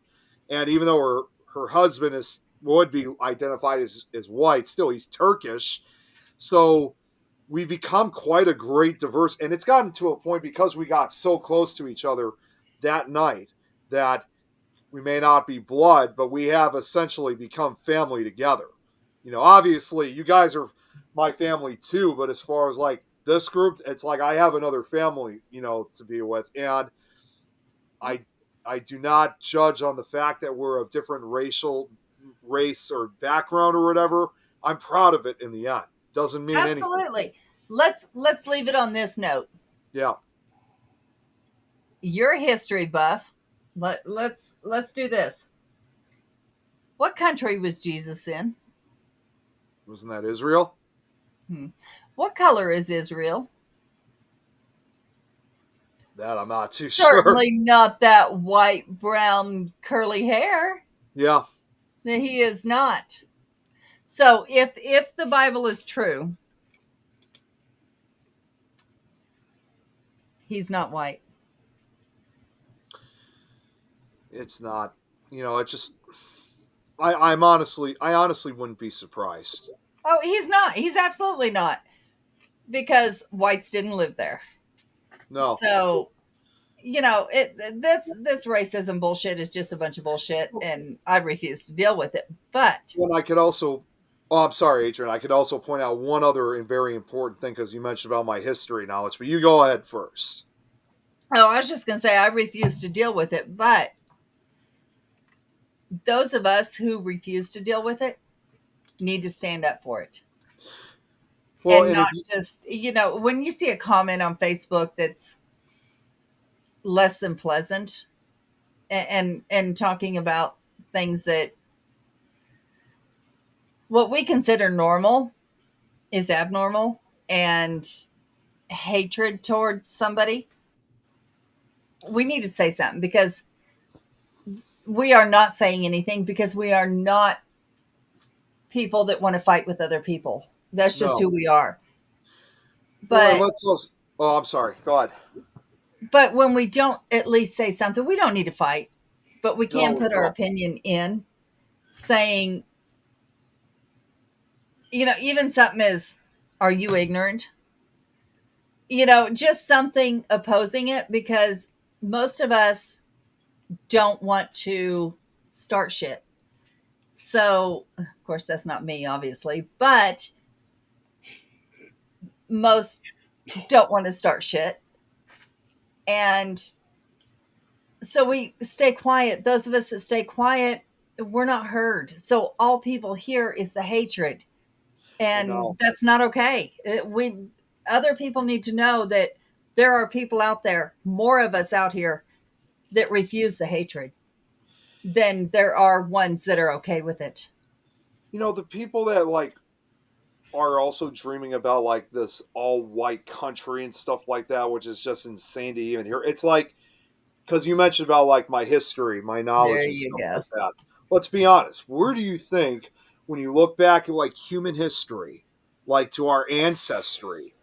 and even though her husband would be identified as white, still he's Turkish. So we've become quite a great diverse, and it's gotten to a point because we got so close to each other that night that we may not be blood, but we have essentially become family together. Obviously you guys are my family too, but as far as like this group, it's like I have another family, to be with. And I do not judge on the fact that we're of different race or background or whatever. I'm proud of it in the end. Doesn't mean anything. Absolutely. Let's leave it on this note. Yeah. you're a history buff. Let's do this. What country was Jesus in? Wasn't that Israel? What color is Israel? That I'm not too sure. Certainly not that white, brown, curly hair. Yeah. He is not. So if the Bible is true, he's not white. It's not. It just. I honestly wouldn't be surprised. Oh, he's not. He's absolutely not. Because whites didn't live there. No. So, this racism bullshit is just a bunch of bullshit, and I refuse to deal with it. But Well, I could also. Oh, I'm sorry, Adrian. I could also point out one other and very important thing because you mentioned about my history knowledge, but you go ahead first. I was just going to say I refuse to deal with it. But those of us who refuse to deal with it need to stand up for it. Well, And not just, when you see a comment on Facebook that's less than pleasant and talking about things that what we consider normal is abnormal, and hatred towards somebody, we need to say something, because we are not saying anything, because we are not people that want to fight with other people. That's just No. who we are. Well, But let's also. Oh, I'm sorry. Go ahead. but when we don't at least say something, we don't need to fight, but we can No, put our no. opinion in, saying, even something as, are you ignorant? Just something opposing it, because most of us don't want to start shit. So, of course, that's not me, obviously, but most don't want to start shit. And so we stay quiet. Those of us that stay quiet, we're not heard. So all people hear is the hatred. And No. that's not okay. Other people need to know that there are people out there, more of us out here, that refuse the hatred than there are ones that are okay with it. The people that are also dreaming about this all white country and stuff like that, which is just insane to even hear. It's like, because you mentioned about my history, my knowledge, There and you stuff go. like that. Let's be honest. Where do you think, when you look back at human history, to our ancestry,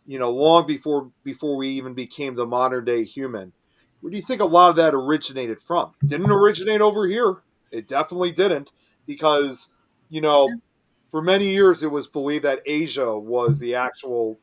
long before we even became the modern day human, where do you think a lot of that originated from? Didn't originate over here. It definitely didn't, because for many years it was believed that Asia was the actual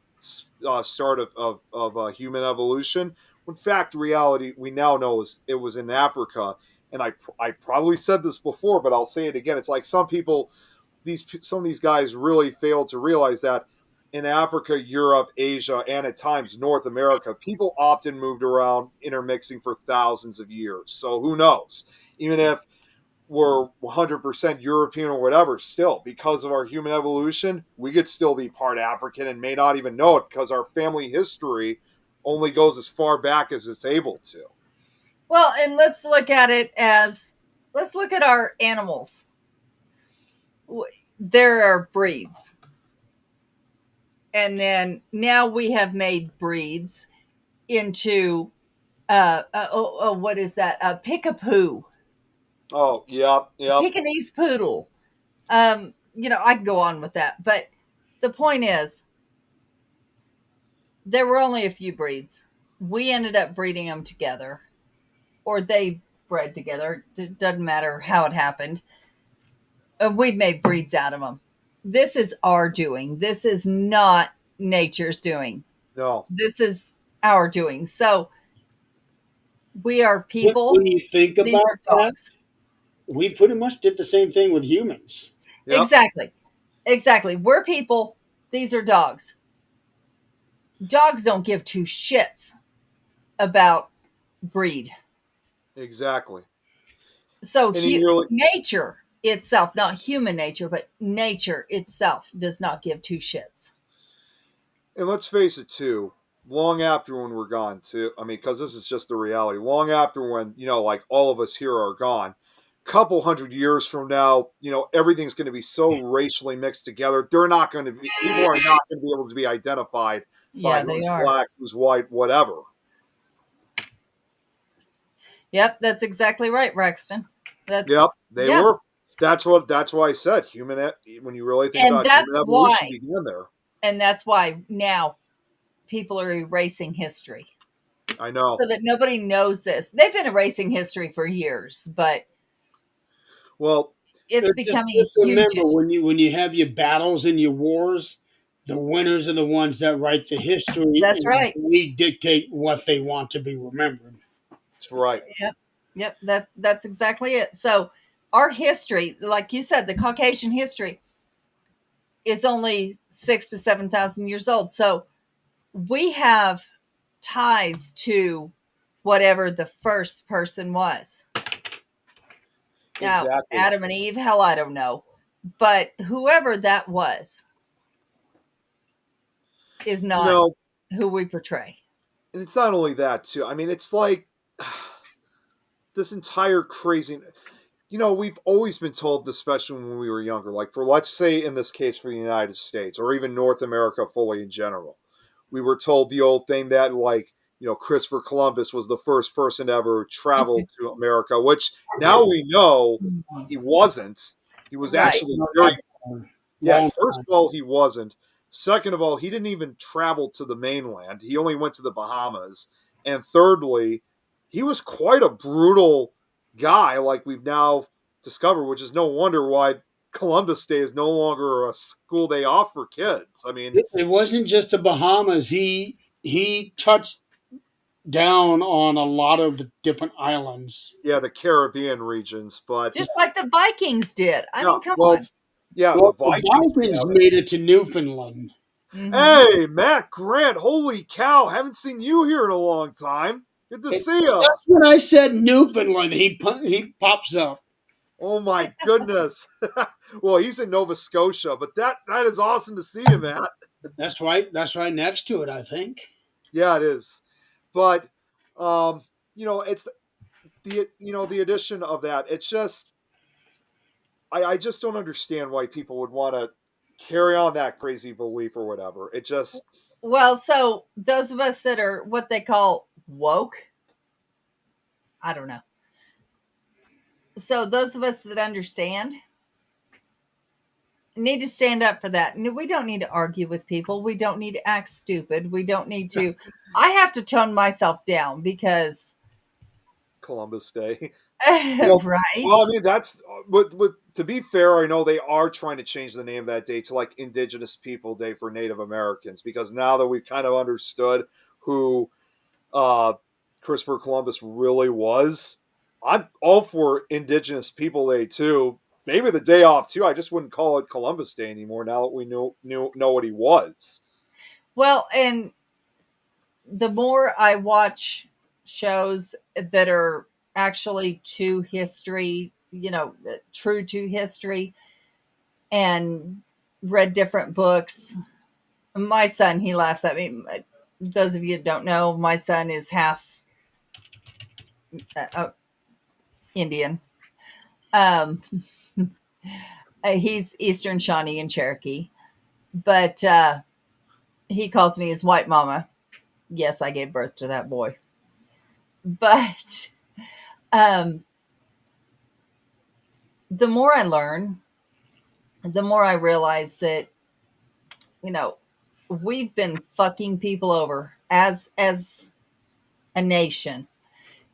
start of human evolution. In fact, reality we now know is it was in Africa. And I probably said this before, but I'll say it again. It's like some of these guys really fail to realize that in Africa, Europe, Asia, and at times North America, people often moved around intermixing for thousands of years. So who knows? Even if we're 100% European or whatever, still, because of our human evolution, we could still be part African and may not even know it, because our family history only goes as far back as it's able to. Well, and let's look at our animals. There are breeds. And then now we have made breeds into, what is that? A Pickapoo. Oh, yep. Pekingese poodle. I can go on with that. But the point is, there were only a few breeds. We ended up breeding them together, or they bred together. It doesn't matter how it happened. And we made breeds out of them. This is our doing. This is not nature's doing. No. This is our doing. So we are people. When you think These about are that, dogs. we pretty much did the same thing with humans. Yep. Exactly. We're people. These are dogs. Dogs don't give two shits about breed. Exactly. So And nature itself, not human nature, but nature itself does not give two shits. And let's face it, too, long after when we're gone too. I mean, because this is just the reality. Long after when, like all of us here are gone, couple hundred years from now, everything's going to be so racially mixed together. They're not going to be, people are not going to be able to be identified by Yeah, they who's are. black, who's white, whatever. Yep, that's exactly right, Rexton. That's Yep, they yeah. were. That's why I said when you really think And about that's human evolution why. began there. And that's why now people are erasing history. I know. So that nobody knows this. They've been erasing history for years, but Well, it's becoming a just huge remember issue. when you have your battles and your wars, the winners are the ones that write the history, That's and right. we dictate what they want to be remembered. that's right. Yep, that's exactly it. So our history, like you said, the Caucasian history is only 6 to 7,000 years old. So we have ties to whatever the first person was. Now, Exactly. Adam and Eve, hell, I don't know. But whoever that was is not who we portray. And it's not only that too. I mean, it's like this entire crazy. We've always been told, especially when we were younger, like let's say in this case for the United States or even North America fully in general, we were told the old thing that Christopher Columbus was the first person to ever travel to America, which now we know he wasn't. He was Right. actually very Long First time. of all, he wasn't. Second of all, he didn't even travel to the mainland. He only went to the Bahamas. And thirdly, he was quite a brutal guy, like we've now discovered, which is no wonder why Columbus Day is no longer a school day off for kids. I mean, It wasn't just the Bahamas. He touched down on a lot of the different islands. yeah, the Caribbean regions, but Just like the Vikings did. I mean, come well, on. yeah, Well, the the Vikings. Vikings made it to Newfoundland. Mhm. Hey, Matt Grant, holy cow, haven't seen you here in a long time. Good to see you. That's when I said Newfoundland. He pops up. Oh my goodness. Well, he's in Nova Scotia, but that is awesome to see you, Matt. That's right. That's right next to it, I think. Yeah, it is. But it's the addition of that. It's just I just don't understand why people would want to carry on that crazy belief or whatever. It just Well, so those of us that are what they call woke, I don't know. So those of us that understand need to stand up for that. We don't need to argue with people. We don't need to act stupid. We don't need to. I have to tone myself down because, Columbus Day. right? Well, I mean, that's to be fair, I know they are trying to change the name of that day to like Indigenous People Day for Native Americans because now that we've kind of understood who Christopher Columbus really was, I'm all for Indigenous People Day too. Maybe the day off too. I just wouldn't call it Columbus Day anymore now that we know what he was. Well, and the more I watch shows that are actually to history, true to history, and read different books. My son, he laughs at me. Those of you that don't know, my son is half Indian. Um, he's Eastern Shawnee and Cherokee, but he calls me his white mama. Yes, I gave birth to that boy. But the more I learn, the more I realize that, we've been fucking people over as a nation.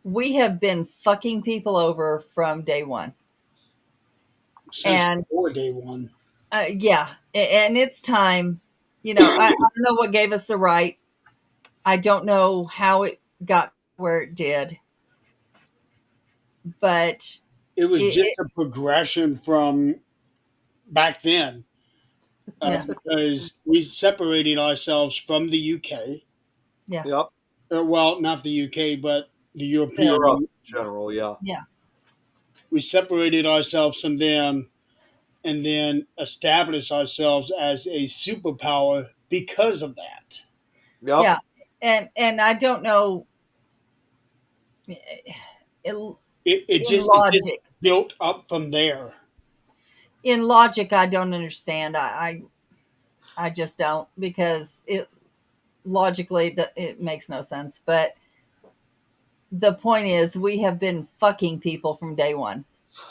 We have been fucking people over from day one. Since And before day one. yeah, and it's time. I don't know what gave us the right. I don't know how it got where it did, but It was just it a progression from back then. yeah, Because we separated ourselves from the UK. yeah, Yep. Well, not the UK, but the European Europe Union. in general, yeah. yeah. We separated ourselves from them and then established ourselves as a superpower because of that. Yep. Yeah. And I don't know, in It just logic, built up from there. I don't understand. I just don't, because it logically it makes no sense. But the point is, we have been fucking people from day one,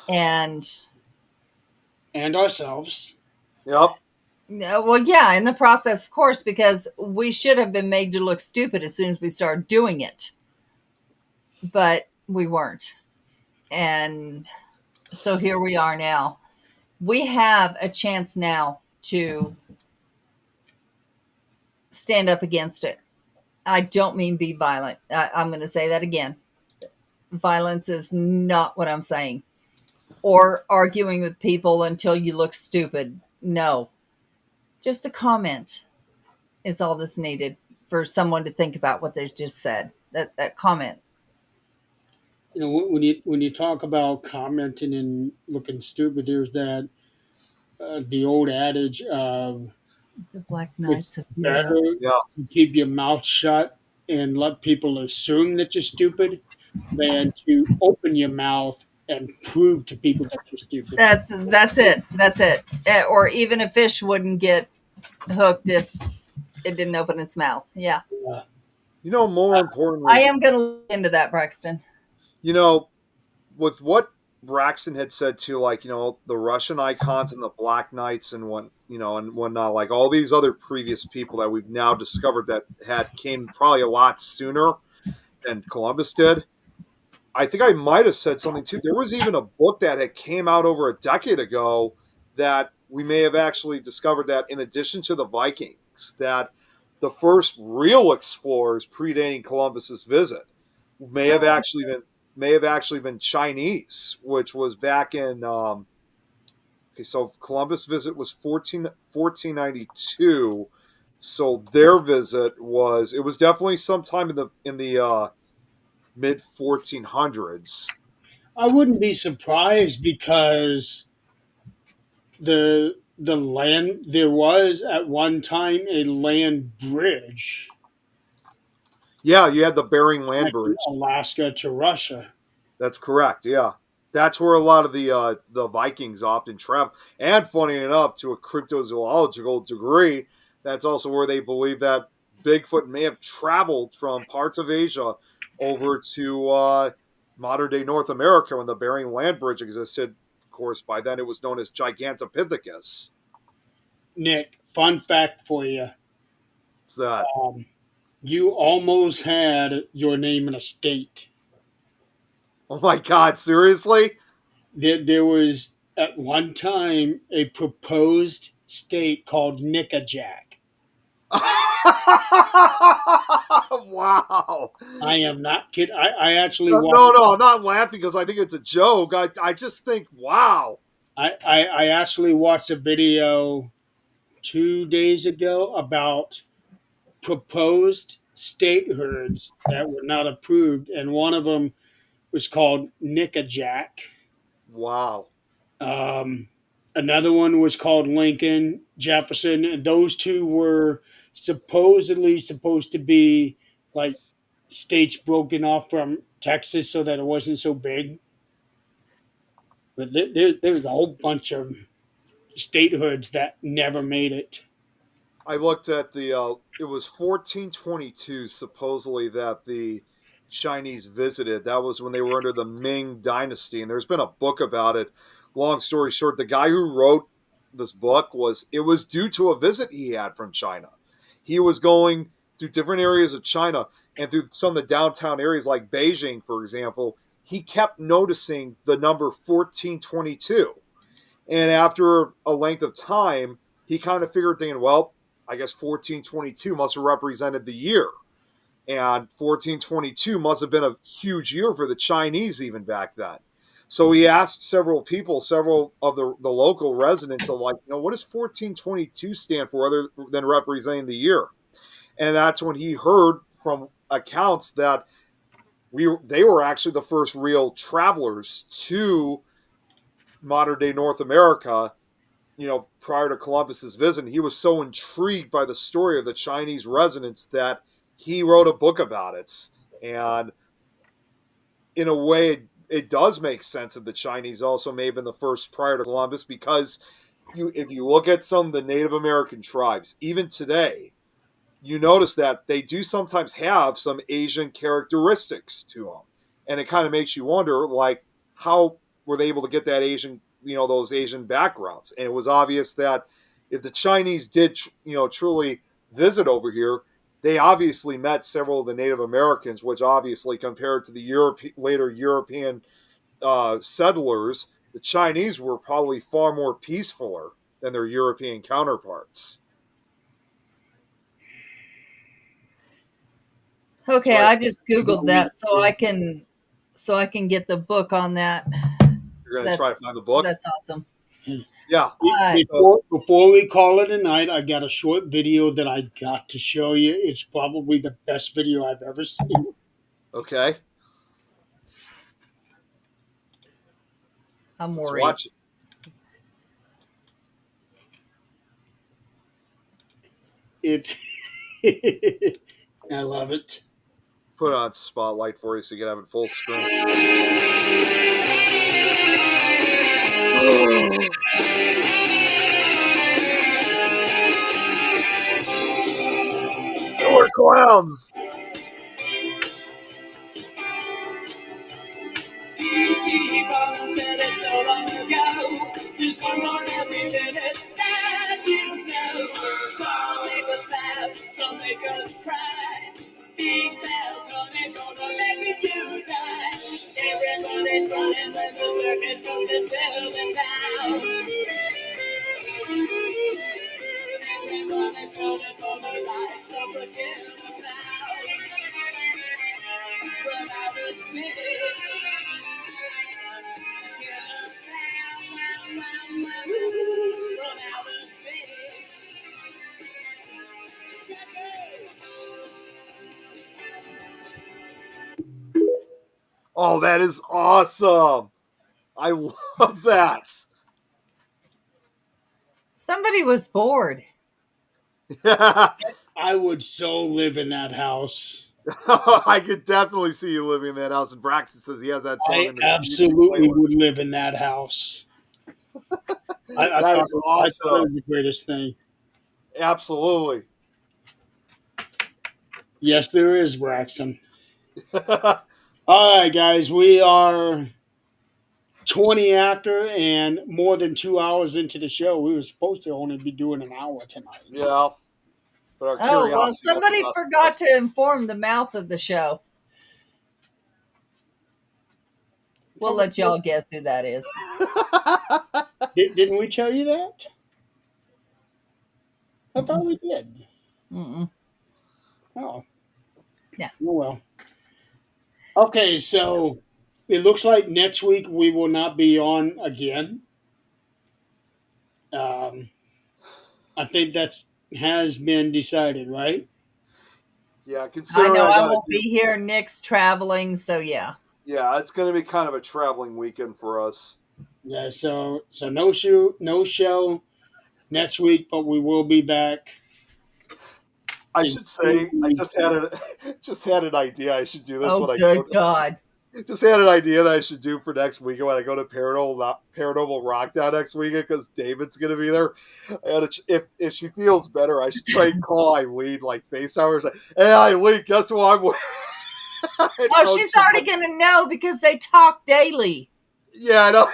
and And ourselves. Yep. well, yeah, in the process, of course, because we should have been made to look stupid as soon as we started doing it, but we weren't, and so here we are now. We have a chance now to stand up against it. I don't mean be violent. I'm going to say that again. Violence is not what I'm saying. Or arguing with people until you look stupid. No. Just a comment is all that's needed for someone to think about what they just said. That comment. You know, when you talk about commenting and looking stupid, there's that the old adage of The Black it's Knights of better Europe. Yeah. to keep your mouth shut and let people assume that you're stupid than to open your mouth and prove to people that you're stupid. That's it. That's it. Or even a fish wouldn't get hooked if it didn't open its mouth. Yeah. Uh, More I importantly, am going to look into that, Braxton. you know, with what Braxton had said too, like, the Russian icons and the Black Knights and and whatnot, like all these other previous people that we've now discovered that had came probably a lot sooner than Columbus did. I think I might have said something too. There was even a book that had came out over a decade ago that we may have actually discovered that in addition to the Vikings, that the first real explorers predating Columbus's visit may have actually been Chinese, which was back in okay, so Columbus visit was 1492. So their visit was definitely sometime in the mid 1400s. I wouldn't be surprised because the land there was at one time a land bridge Yeah, you had the Bering Land connecting Bridge. Alaska to Russia. That's correct. Yeah, that's where a lot of the Vikings often travel. And funny enough, to a cryptozoological degree, that's also where they believe that Bigfoot may have traveled from parts of Asia over to modern day North America when the Bering Land Bridge existed. Of course, by then it was known as Gigantopithecus. Nick, fun fact for you: So that you almost had your name in a state. oh my God, seriously? There was at one time a proposed state called Nickajack. Wow. I am not kidding. I actually No, watched. no, I'm not laughing because I think it's a joke. I just think, wow. I actually watched a video 2 days ago about proposed statehoods that were not approved, and one of them was called Nickajack. Wow. Um, Another one was called Lincoln, Jefferson, and those two were supposedly supposed to be like states broken off from Texas so that it wasn't so big. But there's a whole bunch of statehoods that never made it. I looked at it was 1422 supposedly that the Chinese visited. That was when they were under the Ming Dynasty, and there's been a book about it. Long story short, the guy who wrote this book was due to a visit he had from China. He was going through different areas of China and through some of the downtown areas like Beijing, for example. He kept noticing the number 1422. And after a length of time, he kind of figured, thinking, well, I guess 1422 must have represented the year. And 1422 must have been a huge year for the Chinese even back then. So he asked several people, several of the local residents, of like, what does 1422 stand for other than representing the year? And that's when he heard from accounts that they were actually the first real travelers to modern day North America, prior to Columbus's visit. He was so intrigued by the story of the Chinese residents that he wrote a book about it. And in a way, it does make sense that the Chinese also may have been the first prior to Columbus, because if you look at some of the Native American tribes, even today, you notice that they do sometimes have some Asian characteristics to them. And it kind of makes you wonder, like, how were they able to get that Asian, those Asian backgrounds? And it was obvious that if the Chinese did, truly visit over here, they obviously met several of the Native Americans, which obviously, compared to the later European settlers, the Chinese were probably far more peacefuler than their European counterparts. Okay, So I just googled that so I can get the book on that. you're going to try to find the book? That's awesome. Yeah. Before we call it a night, I got a short video that I got to show you. It's probably the best video I've ever seen. Okay. I'm Let's worried. watch It's I love it. Put it on spotlight for you so you can have it full screen. We're clowns. P.T. Barnum said it so long ago. This one more every minute that you know. Some make us laugh, some make us cry. These bells only gonna make you die. Everybody's running when the circus goes to tell them now. Everybody's running for the lights of the killer clouds. But I was missed. Oh, that is awesome. I love that. Somebody was bored. I would so live in that house. I could definitely see you living in that house. And Braxton says he has that song I in his absolutely playlist. would live in that house. I That thought is it was awesome. the greatest thing. Absolutely. Yes, there is, Braxton. All right, guys, we are 20 after and more than 2 hours into the show. We were supposed to only be doing an hour tonight. Yeah. But our Oh, well, curiosity somebody got the best of forgot us. to inform the mouth of the show. We'll let y'all guess who that is. Didn't we tell you that? I thought we did. Mm-mm. Oh. Yeah. Oh, well. Okay, so it looks like next week we will not be on again. I think that has been decided, right? Yeah, I considering know I gotta won't be here. Nick's traveling, so yeah. Yeah, it's going to be kind of a traveling weekend for us. Yeah, so no show next week, but we will be back. I should say I just had an idea I should do this Oh, when I good God. just had an idea that I should do for next weekend when I go to Paranormal Rockdown next weekend, because David's going to be there. And if she feels better, I should try and call Eileen, like FaceTime her, say, "Hey Eileen, guess who I'm with?" Oh, she's already going to know because they talk daily. Yeah, I know.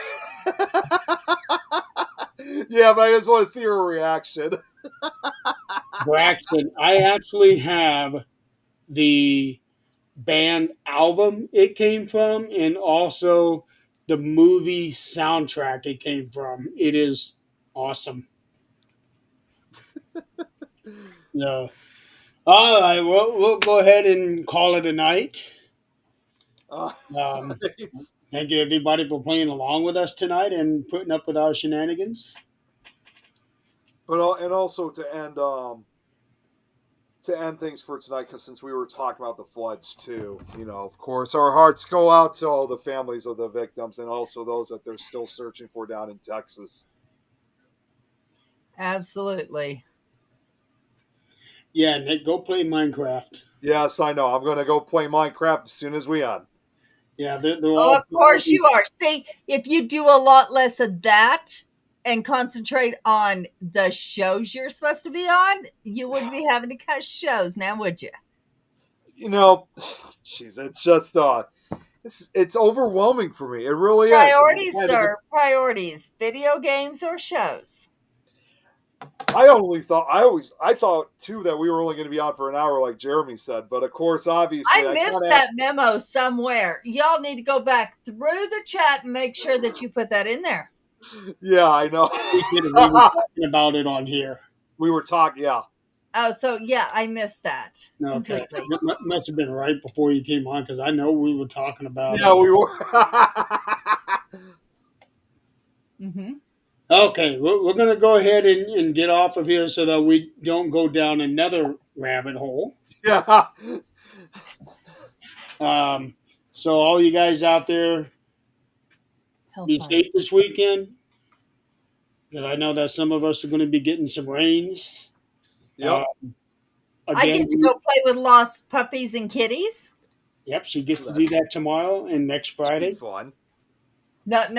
Yeah, but I just want to see her reaction. Braxton, I actually have the band album it came from and also the movie soundtrack it came from. It is awesome. Yeah. All right, we'll go ahead and call it a night. Thank you, everybody, for playing along with us tonight and putting up with our shenanigans. But and also to end things for tonight, because since we were talking about the floods too, of course, our hearts go out to all the families of the victims and also those that they're still searching for down in Texas. Absolutely. Yeah, Nick, go play Minecraft. Yes, I know. I'm going to go play Minecraft as soon as we end. Yeah, they're Oh, all of course you are. See, if you do a lot less of that and concentrate on the shows you're supposed to be on, you wouldn't be having to cut shows now, would you? You know, jeez, it's just it's overwhelming for me. It really is. Priorities, sir. Priorities. Video games or shows? I thought too that we were only going to be on for an hour, like Jeremy said. But of course, obviously, I I missed kind that memo somewhere. Y'all need to go back through the chat and make sure that you put that in there. of, yeah, I know. we were talking about it on here. We were talking, yeah. Oh, so yeah, I missed that Okay, completely. it must have been right before you came on because I know we were talking about Yeah, it. we were. Mm-hmm. Okay, we're going to go ahead and get off of here so that we don't go down another rabbit hole. Yeah. So all you guys out there, be Hellfire. safe this weekend. Because I know that some of us are going to be getting some rains. Yep. I Again, get to go play with lost puppies and kitties. Yep, she gets to do that tomorrow and next Friday. Fun. Not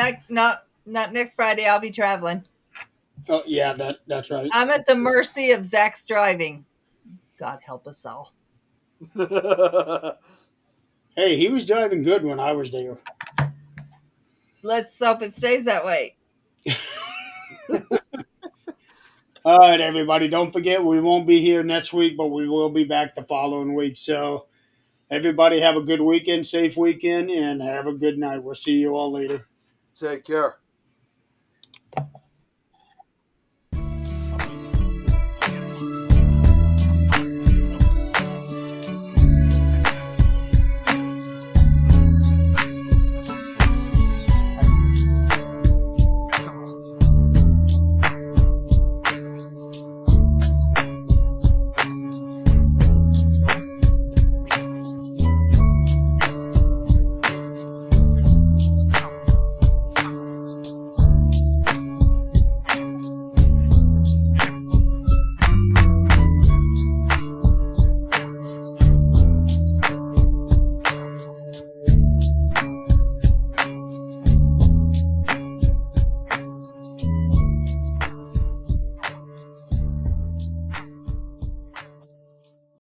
next Friday. I'll be traveling. Oh yeah, that's right. I'm at the mercy of Zach's driving. God help us all. Hey, he was driving good when I was there. Let's hope it stays that way. All right, everybody. Don't forget, we won't be here next week, but we will be back the following week. So, everybody have a good weekend, safe weekend, and have a good night. We'll see you all later. Take care.